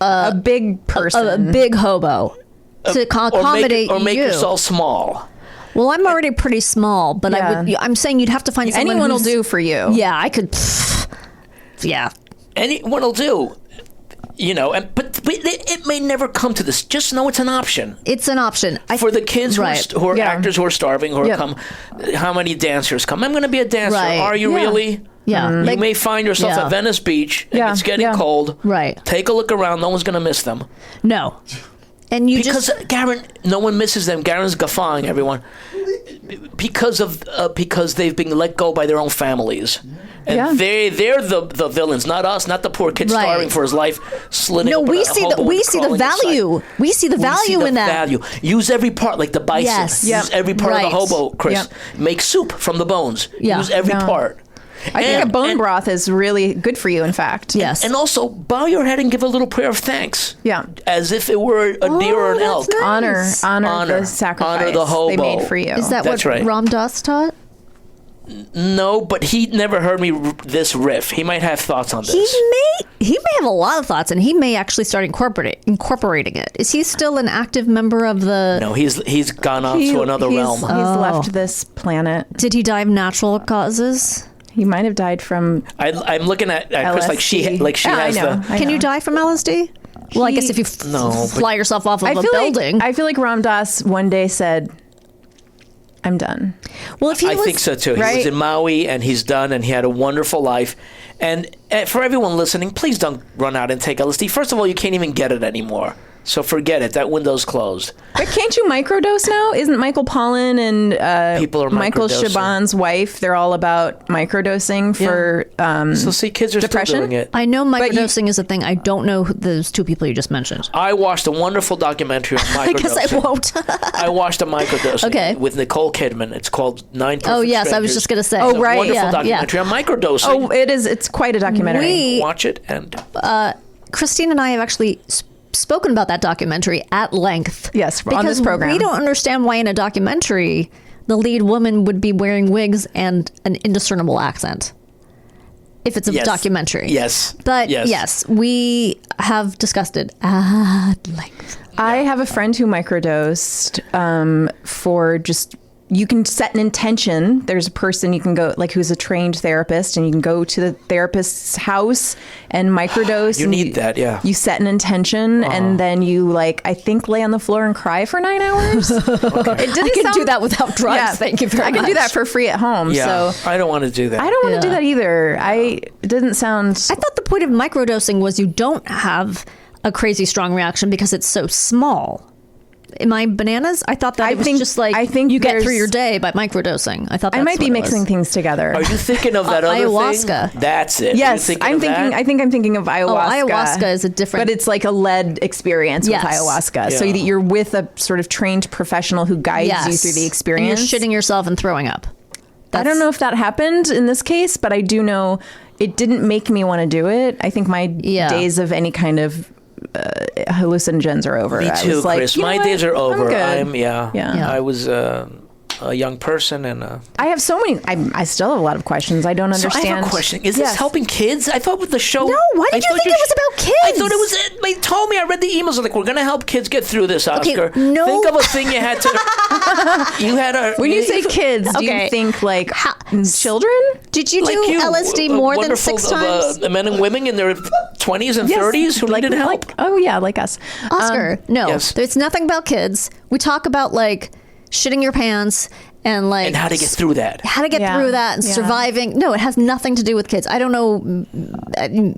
a big person, a big hobo to accommodate or make you. yourself small. Well, I'm already pretty small, but I'm saying you'd have to find someone. Anyone will do for you. Yeah, I could. Yeah. Anyone will do. But it may never come to this. Just know it's an option. It's an option. For the kids who are actors who are starving, who come, how many dancers come? I'm going to be a dancer. Right. Are you really? Yeah. You may find yourself at Venice Beach and it's getting cold. Right. Take a look around. No one's going to miss them. No. And you because Garen, no one misses them. Garen's guffawing everyone because they've been let go by their own families, and they're the villains, not us, not the poor kid starving for his life, slitting. No, up we a see hobo the value. We see the value in that. Value. Use every part, like the bison. Yes. Use every part of the hobo, Chris. Make soup from the bones. Use every part. I think a bone broth is really good for you, in fact. Yes. And also, bow your head and give a little prayer of thanks. Yeah. As if it were a deer or an elk. Nice. Honor the sacrifice honor the hobo they made for you. Is that That's what right. Ram Dass taught? No, but he never heard me this riff. He might have thoughts on this. He may have a lot of thoughts, and he may actually start incorporating it. Is he still an active member of the... No, he's gone off to another realm. He's left this planet. Did he die of natural causes? He might have died from I'm looking at Chris like she has the... Can you die from LSD? Well, I guess if you fly yourself off of a building. I feel like Ram Dass one day said, I'm done. Well, if I think so too. He was in Maui and he's done, and he had a wonderful life. And for everyone listening, please don't run out and take LSD. First of all, you can't even get it anymore. So forget it. That window's closed. But can't you microdose now? Isn't Michael Pollan and people are Michael microdosing. Chabon's wife, they're all about microdosing for So see, kids are depression? still doing it. I know microdosing is a thing. I don't know those two people you just mentioned. I watched a wonderful documentary on microdosing. I guess I won't. I watched a microdosing with Nicole Kidman. It's called 9 Perfect Oh, yes. Strangers. I was just going to say. It's a wonderful documentary on microdosing. Oh, it is. It's quite a documentary. Watch it. And Kristine and I have actually spoken about that documentary at length. Yes, on this program. We don't understand why in a documentary the lead woman would be wearing wigs and an indiscernible accent if it's a documentary. Yes. But yes, we have discussed it at length. I have a friend who microdosed for just... You can set an intention. There's a person you can go, like, who's a trained therapist, and you can go to the therapist's house and microdose. You need that, yeah. You set an intention, and then you, like, I think, lay on the floor and cry for 9 hours. It didn't do that without drugs. Yeah, thank you very much. I can do that for free at home. Yeah, So I don't want to do that. I don't want to do that either. It didn't sound... I thought the point of microdosing was you don't have a crazy strong reaction because it's so small. Am I bananas? I thought that it was just like you get through your day by microdosing. I thought that's I might be mixing things together. Are you thinking of that other ayahuasca thing? That's it. Yes, I'm thinking of ayahuasca. Oh, ayahuasca is a different... But it's like a led experience with ayahuasca. So that you're with a sort of trained professional who guides you through the experience. And you're shitting yourself and throwing up. I don't know if that happened in this case, but I do know it didn't make me want to do it. I think my days of any kind of hallucinogens are over. Me too, I was like, Chris. My days are over. I'm good. I was a young person, and I have so many. I still have a lot of questions. I don't understand. So I have a question. Is this helping kids? I thought with the show. No, why did you think it was about kids? I thought it was. They told me. I read the emails. Like, we're going to help kids get through this, Oscar. Okay, no. Think of a thing you had to. You had a. When you say kids, do you think like children? Did you do LSD more than 6 times? Men and women in their 20s and 30s who needed help. Like us. Oscar, no. Yes. There's nothing about kids. We talk about like shitting your pants and like... And how to get through that. How to get through that and surviving. No, it has nothing to do with kids. I don't know.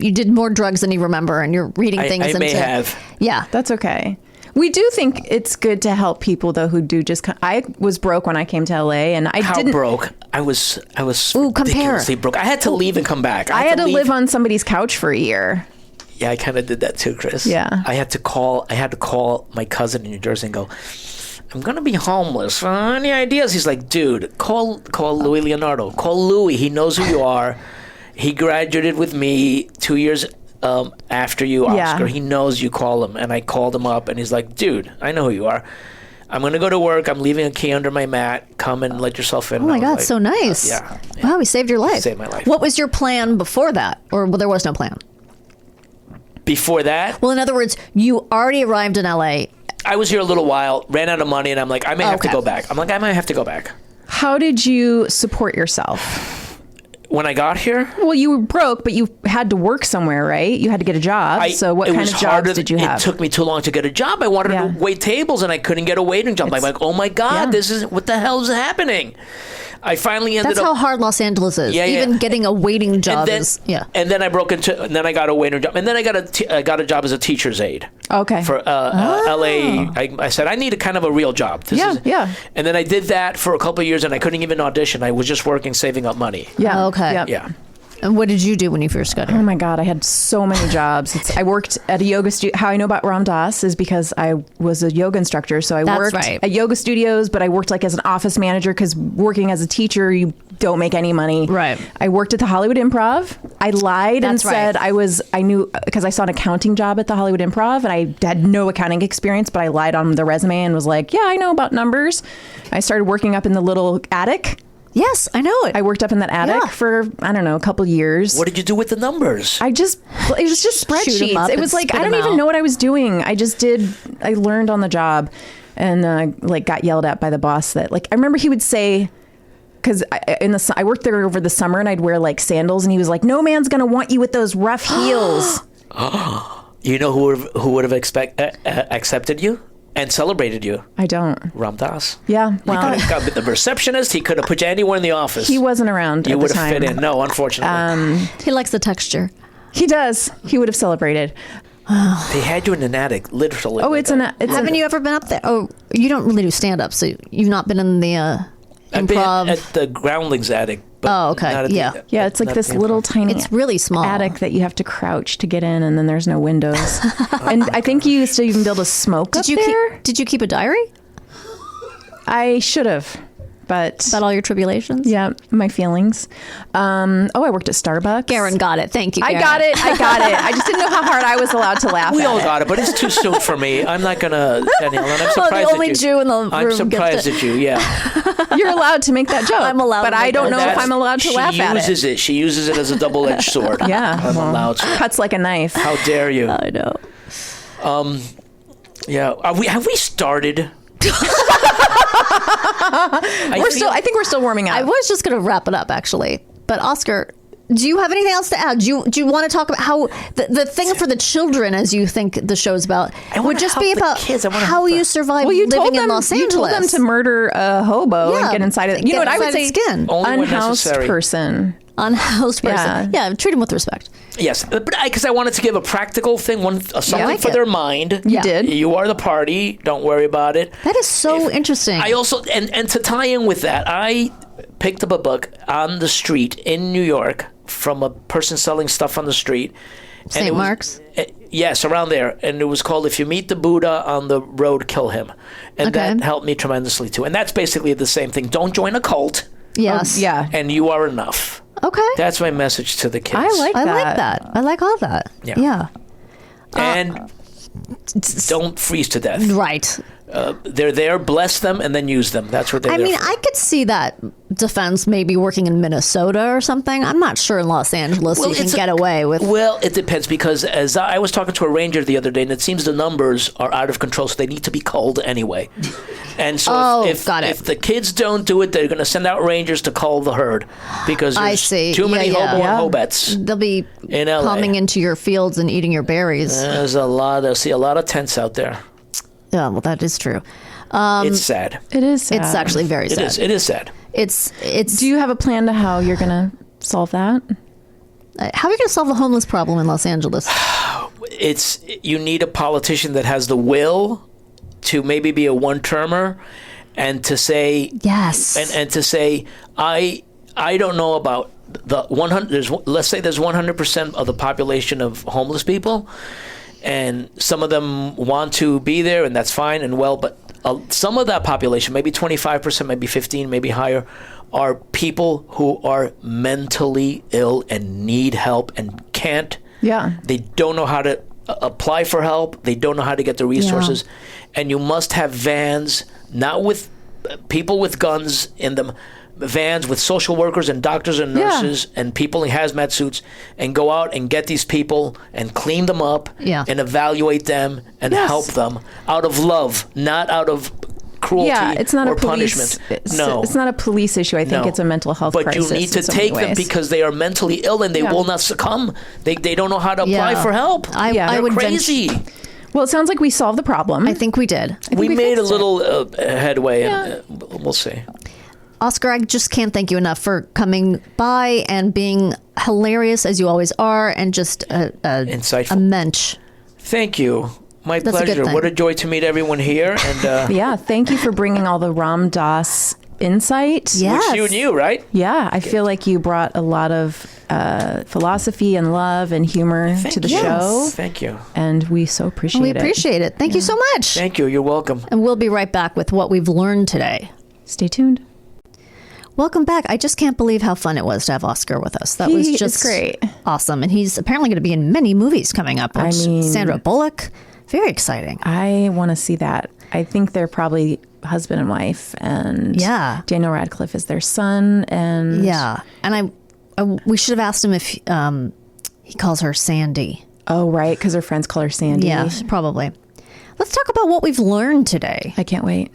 You did more drugs than you remember and you're reading things. I may have. Yeah. That's okay. We do think it's good to help people though who do just. I was broke when I came to LA, and I didn't. How broke? I was compare. ridiculously broke. I had to leave and come back. I had to live on somebody's couch for a year. Yeah, I kind of did that too, Chris. Yeah. I had to call my cousin in New Jersey and go, I'm going to be homeless. Any ideas? He's like, dude, call Louis Leonardo. Call Louis. He knows who you are. He graduated with me 2 years after you, Oscar. He knows you. Call him. And I called him up, and he's like, dude, I know who you are. I'm going to go to work. I'm leaving a key under my mat. Come and let yourself in. Oh, my God, like, so nice. Yeah. Wow, he saved your life. Saved my life. What was your plan before that? Or there was no plan? Before that? Well, in other words, you already arrived in LA. I was here a little while, ran out of money, and I'm like, I may have to go back. I might have to go back. How did you support yourself? When I got here? Well, you were broke, but you had to work somewhere, right? You had to get a job. So what kind of jobs did you have? It took me too long to get a job. I wanted to wait tables, and I couldn't get a waiting job. I'm like, oh my God, this is what the hell is happening? I finally ended That's up. how hard Los Angeles is. Yeah, Even yeah. getting a waiting job then, is, yeah. And then I broke into, and then I got a waiter job, and then I got a job as a teacher's aide. Okay. For LA, I said I need a kind of a real job. Yeah. And then I did that for a couple of years, and I couldn't even audition. I was just working, saving up money. Yeah. Okay. Yep. Yeah. And what did you do when you first got Oh here? my God, I had so many jobs. I worked at a yoga studio. How I know about Ram Dass is because I was a yoga instructor. So I That's worked right. at yoga studios, but I worked like as an office manager because working as a teacher, you don't make any money. Right. I worked at the Hollywood Improv. I lied and That's right. said I knew because I saw an accounting job at the Hollywood Improv and I had no accounting experience, but I lied on the resume and was like, yeah, I know about numbers. I started working up in the little attic. Yes, I know it. I worked up in that attic Yeah. for, I don't know, a couple years. What did you do with the numbers? It was just Shoot 'em spreadsheets. up It and was like, spit I 'em don't even out. know what I was doing. I learned on the job and like got yelled at by the boss that like, I remember he would say, because I worked there over the summer and I'd wear like sandals and he was like, no man's going to want you with those rough heels. You know who would have accepted you and celebrated you? I don't. Ram Dass. Yeah. He Well, could have got the receptionist. He could have put you anywhere in the office. he wasn't around You at the would have time. fit in. No, unfortunately. He likes the texture. He does. He would have celebrated. They had you in an attic, literally. Oh, Haven't you ever been up there? Oh, you don't really do stand-up, so you've not been in the I've been improv. at the Groundlings attic. But Oh, okay. not at the- Yeah. Yeah, it's like not this the little improv. tiny It's really small. attic that you have to crouch to get in, and then there's no windows. And I think you used to even be able to smoke up there. Did you keep a diary I should have, but about all your tribulations? yeah, my feelings. I worked at Starbucks. Garen got it. Thank you, I Garen. got it. I just didn't know how hard I was allowed to laugh. We at all it. got it, but it's too soon for me. I'm not gonna, Danielle, and I'm Oh, surprised the only at you. Jew in the I'm room surprised gets at you. Yeah, You're allowed to make that joke. I'm allowed but to I make don't that know if That's- I'm allowed to laugh at it. She uses it as a double-edged sword. Yeah, I'm allowed to. Cuts like a knife. How dare you? I know. Yeah, have we started? I think we're still warming up. I was just going to wrap it up, actually. But Oscar, do you have anything else to add? Do you want to talk about how the thing for the children, as you think the show's about, I wanna would just be help the about kids. I wanna how help you them. survive well, you told living them in Los you Angeles. told them to murder a hobo and get inside of. You know get what I would inside say? its skin. Only when Unhoused necessary. person. Unhoused person. Yeah, treat him with respect. Yes, but because I wanted to give a practical thing, something like for it. their mind. You did. You are the party. Don't worry about it. That is so interesting. I also and to tie in with that, I picked up a book on the street in New York from a person selling stuff on the street. And St. it was- Mark's? Yes, around there. And it was called If You Meet the Buddha on the Road, Kill Him. And Okay. that helped me tremendously too. And that's basically the same thing. Don't join a cult, Yes. Yeah. and you are enough. Okay. That's my message to the kids. I like I that. like that. I like all that. Yeah. Yeah. And don't freeze to death. Right. They're there, bless them, and then use them. That's what they're I there mean, for. I could see that defense maybe working in Minnesota or something. I'm not sure in Los Angeles you can it's get away with. Well, it depends because as I was talking to a ranger the other day, and it seems the numbers are out of control, so they need to be culled anyway. And so if got it. if the kids don't do it, they're going to send out rangers to cull the herd because I there's see. too many Yeah, hobo yeah. and hobettes. They'll be In LA. coming into your fields and eating your berries. There's a lot. I see a lot of tents out there. Yeah, well, that is true. It's sad. It is sad. It's actually very It sad. is. It is sad. It's. Do you have a plan to how you're going to solve that? How are you going to solve the homeless problem in Los Angeles? You need a politician that has the will to maybe be a one-termer and to say Yes. and to say I don't know about the 100 let's say there's 100% of the population of homeless people and some of them want to be there and that's fine and well, but some of that population, maybe 25%, maybe 15, maybe higher, are people who are mentally ill and need help and can't. Yeah. They don't know how to apply for help. They don't know how to get the resources. And you must have vans, not with people with guns in them, vans with social workers and doctors and nurses and people in hazmat suits and go out and get these people and clean them up and evaluate them and help them out of love, not out of cruelty It's not or a police, punishment. it's not a police issue. I think it's a mental health crisis. But you need to in so many take them ways. because they are mentally ill and they will not succumb. They don't know how to apply for help. I would crazy. Well, it sounds like we solved the problem. I think we did. We made a fixed little headway, and we'll see. Oscar, I just can't thank you enough for coming by and being hilarious as you always are, and just Insightful. a mensch. Thank you. My That's a good pleasure. thing. What a joy to meet everyone here. And Yeah, thank you for bringing all the Ram Dass insight. Yes. which you knew, right? Yeah, I feel like you brought a lot of philosophy and love and humor to the you. show. Thank you. And we so appreciate We it. appreciate it. Thank you so much. Thank you. You're welcome. And we'll be right back with what we've learned today. Stay tuned. Welcome back. I just can't believe how fun it was to have Oscar with us. That was It's just great. awesome. And he's apparently going to be in many movies coming up. I mean- Sandra Bullock. Very exciting. I want to see that. I think they're probably husband and wife, and Yeah. Daniel Radcliffe is their son, and Yeah. And we should have asked him if he calls her Sandy. oh right, because her friends call her Sandy. Yeah, probably. Let's talk about what we've learned today. I can't wait.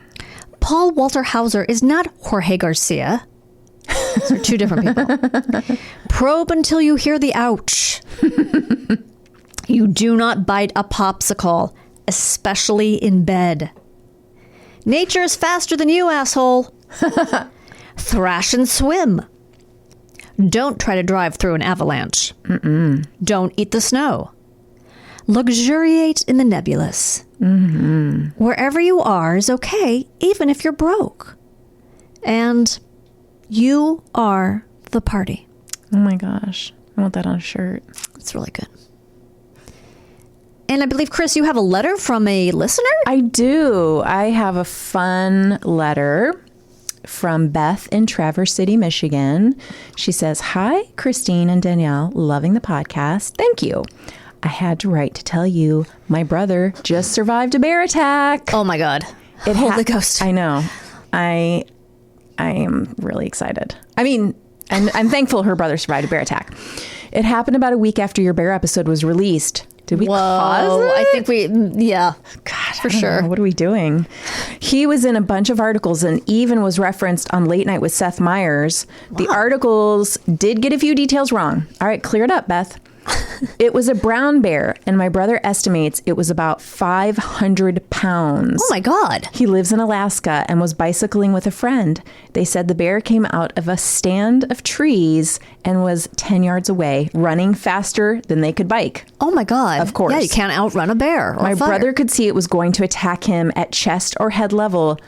Paul Walter Hauser is not Jorge Garcia. Those are two different people. Probe until you hear the ouch. You do not bite a popsicle, especially in bed. Nature is faster than you, asshole. Thrash and swim. Don't try to drive through an avalanche. Don't eat the snow. Luxuriate in the nebulous. Wherever you are is okay, even if you're broke. And you are the party. Oh my gosh, I want that on a shirt. It's really good. And I believe, Chris, you have a letter from a listener? I do. I have a fun letter from Beth in Traverse City, Michigan. She says, "Hi, Kristine and Danielle, loving the podcast. Thank you. I had to write to tell you my brother just survived a bear attack." Oh my God. Holy Ghost. I know. I am really excited. I mean, I'm thankful her brother survived a bear attack. It happened about a week after your bear episode was released. Did we cause it? I think yeah. God, for I don't sure. know. What are we doing? He was in a bunch of articles and even was referenced on Late Night with Seth Meyers. The articles did get a few details wrong. All right, clear it up, Beth. It was a brown bear, and my brother estimates it was about 500 pounds. Oh my God. He lives in Alaska and was bicycling with a friend. They said the bear came out of a stand of trees and was 10 yards away, running faster than they could bike. Oh my God. Of course. Yeah, you can't outrun a bear. Or My a fire. brother could see it was going to attack him at chest or head level.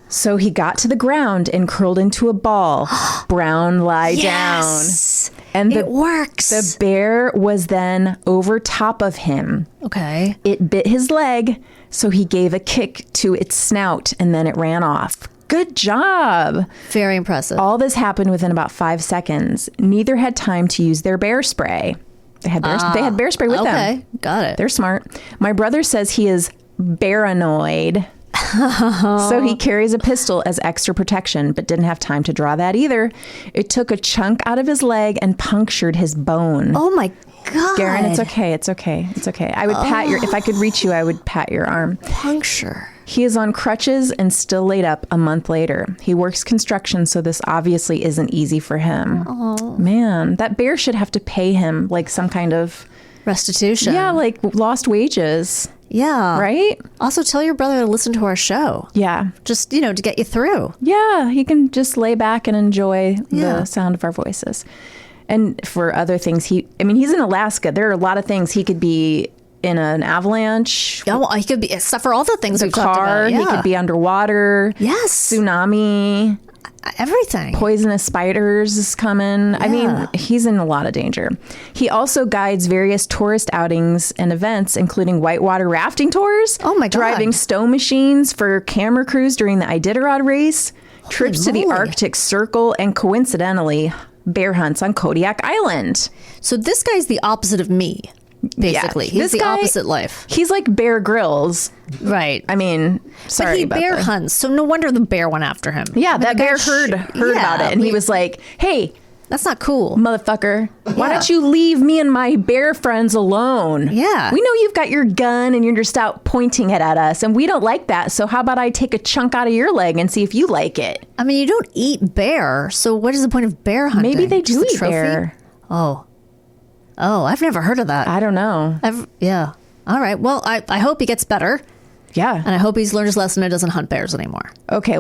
So he got to the ground and curled into a ball. Brown, lie Yes. down. And It works. The bear was then over top of him. Okay. It bit his leg, so he gave a kick to its snout and then it ran off. Good job. Very impressive. All this happened within about 5 seconds. Neither had time to use their bear spray. They had bear spray with them. Okay. Got it. They're smart. My brother says he is paranoid. So he carries a pistol as extra protection, but didn't have time to draw that either. It took a chunk out of his leg and punctured his bone. Oh my God. Garen, it's okay. It's okay. It's okay. I would pat if I could reach you, I would pat your arm. Puncture. He is on crutches and still laid up a month later. He works construction, so this obviously isn't easy for him. Oh. Man, that bear should have to pay him like some kind of, Restitution. yeah, like lost wages, Yeah. right? Also, tell your brother to listen to our show. Yeah. Just, to get you through. Yeah, he can just lay back and enjoy Yeah. the sound of our voices. And for other things, he's in Alaska. There are a lot of things. He could be in an avalanche, Yeah, well, he could be, except for all the things we've talked car. about. Yeah. He could be underwater. Yes. Tsunami. Everything. Poisonous spiders is coming. I Yeah. mean, he's in a lot of danger. He also guides various tourist outings and events, including whitewater rafting tours. Oh my God. Driving stow machines for camera crews during the Iditarod race, trips to the moly. Arctic Circle, and coincidentally, bear hunts on Kodiak Island. So this guy's the opposite of me, basically. Yeah, He's this the guy- opposite life. He's like Bear Grylls. Right. I mean, sorry but he about bear the- hunts, so no wonder the bear went after him. Yeah, I mean, that the guy bear heard yeah, about it, and he was like, "Hey, that's not cool. motherfucker, why Yeah. don't you leave me and my bear friends alone? Yeah. We know you've got your gun and you're just out pointing it at us, and we don't like that. So how about I take a chunk out of your leg and see if you like it? I mean, you don't eat bear, so what is the point of bear hunting? Maybe they Just do a eat trophy? bear. Oh, I've never heard of that. I don't know. Yeah. All right. Well, I hope he gets better. Yeah. And I hope he's learned his lesson and doesn't hunt bears anymore. Okay.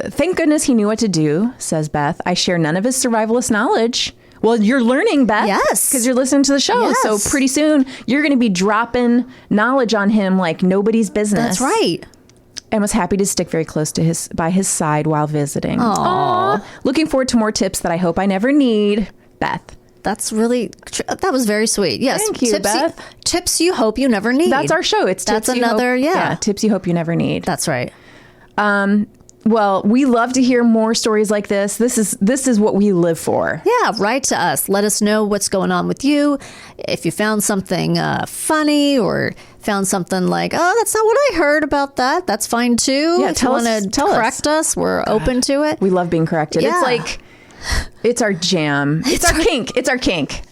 Thank goodness he knew what to do, says Beth. I share none of his survivalist knowledge. Well, you're learning, Beth. Yes. Because you're listening to the show. Yes. So pretty soon you're going to be dropping knowledge on him like nobody's business. That's right. And was happy to stick very close to by his side while visiting. Aww. Looking forward to more tips that I hope I never need, Beth. That was very sweet. Yes. Thank you, Beth. Tips you hope you never need. That's our show. It's That's tips you another, hope, tips you hope you never need. That's right. Well, we love to hear more stories like this. This is what we live for. Yeah, write to us. Let us know what's going on with you. If you found something funny or found something like, oh, that's not what I heard about that, that's fine too. Yeah, if you want to correct us, we're open to it. We love being corrected. Yeah. It's like, it's our jam. It's our kink. It's our kink.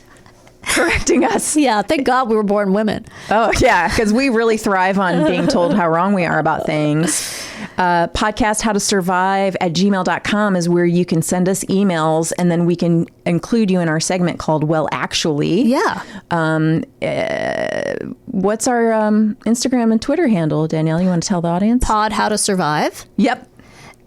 Correcting us. Yeah, thank God we were born women. Oh, yeah, because we really thrive on being told how wrong we are about things. Podcast how to survive at gmail.com is where you can send us emails, and then we can include you in our segment called Well Actually. Yeah. What's our Instagram and Twitter handle, Danielle? You want to tell the audience? Pod How to Survive. Yep.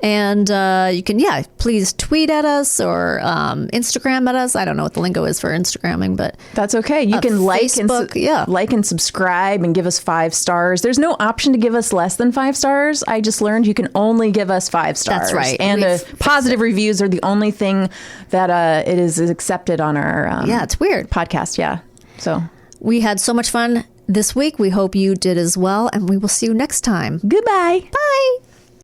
And you can, please tweet at us or Instagram at us. I don't know what the lingo is for Instagramming, but that's okay. You can Facebook, like and subscribe and give us 5 stars. There's no option to give us less than 5 stars. I just learned you can only give us 5 stars. That's right. And positive reviews are the only thing that it is accepted on our it's weird podcast. Yeah. So we had so much fun this week. We hope you did as well, and we will see you next time. Goodbye. Bye.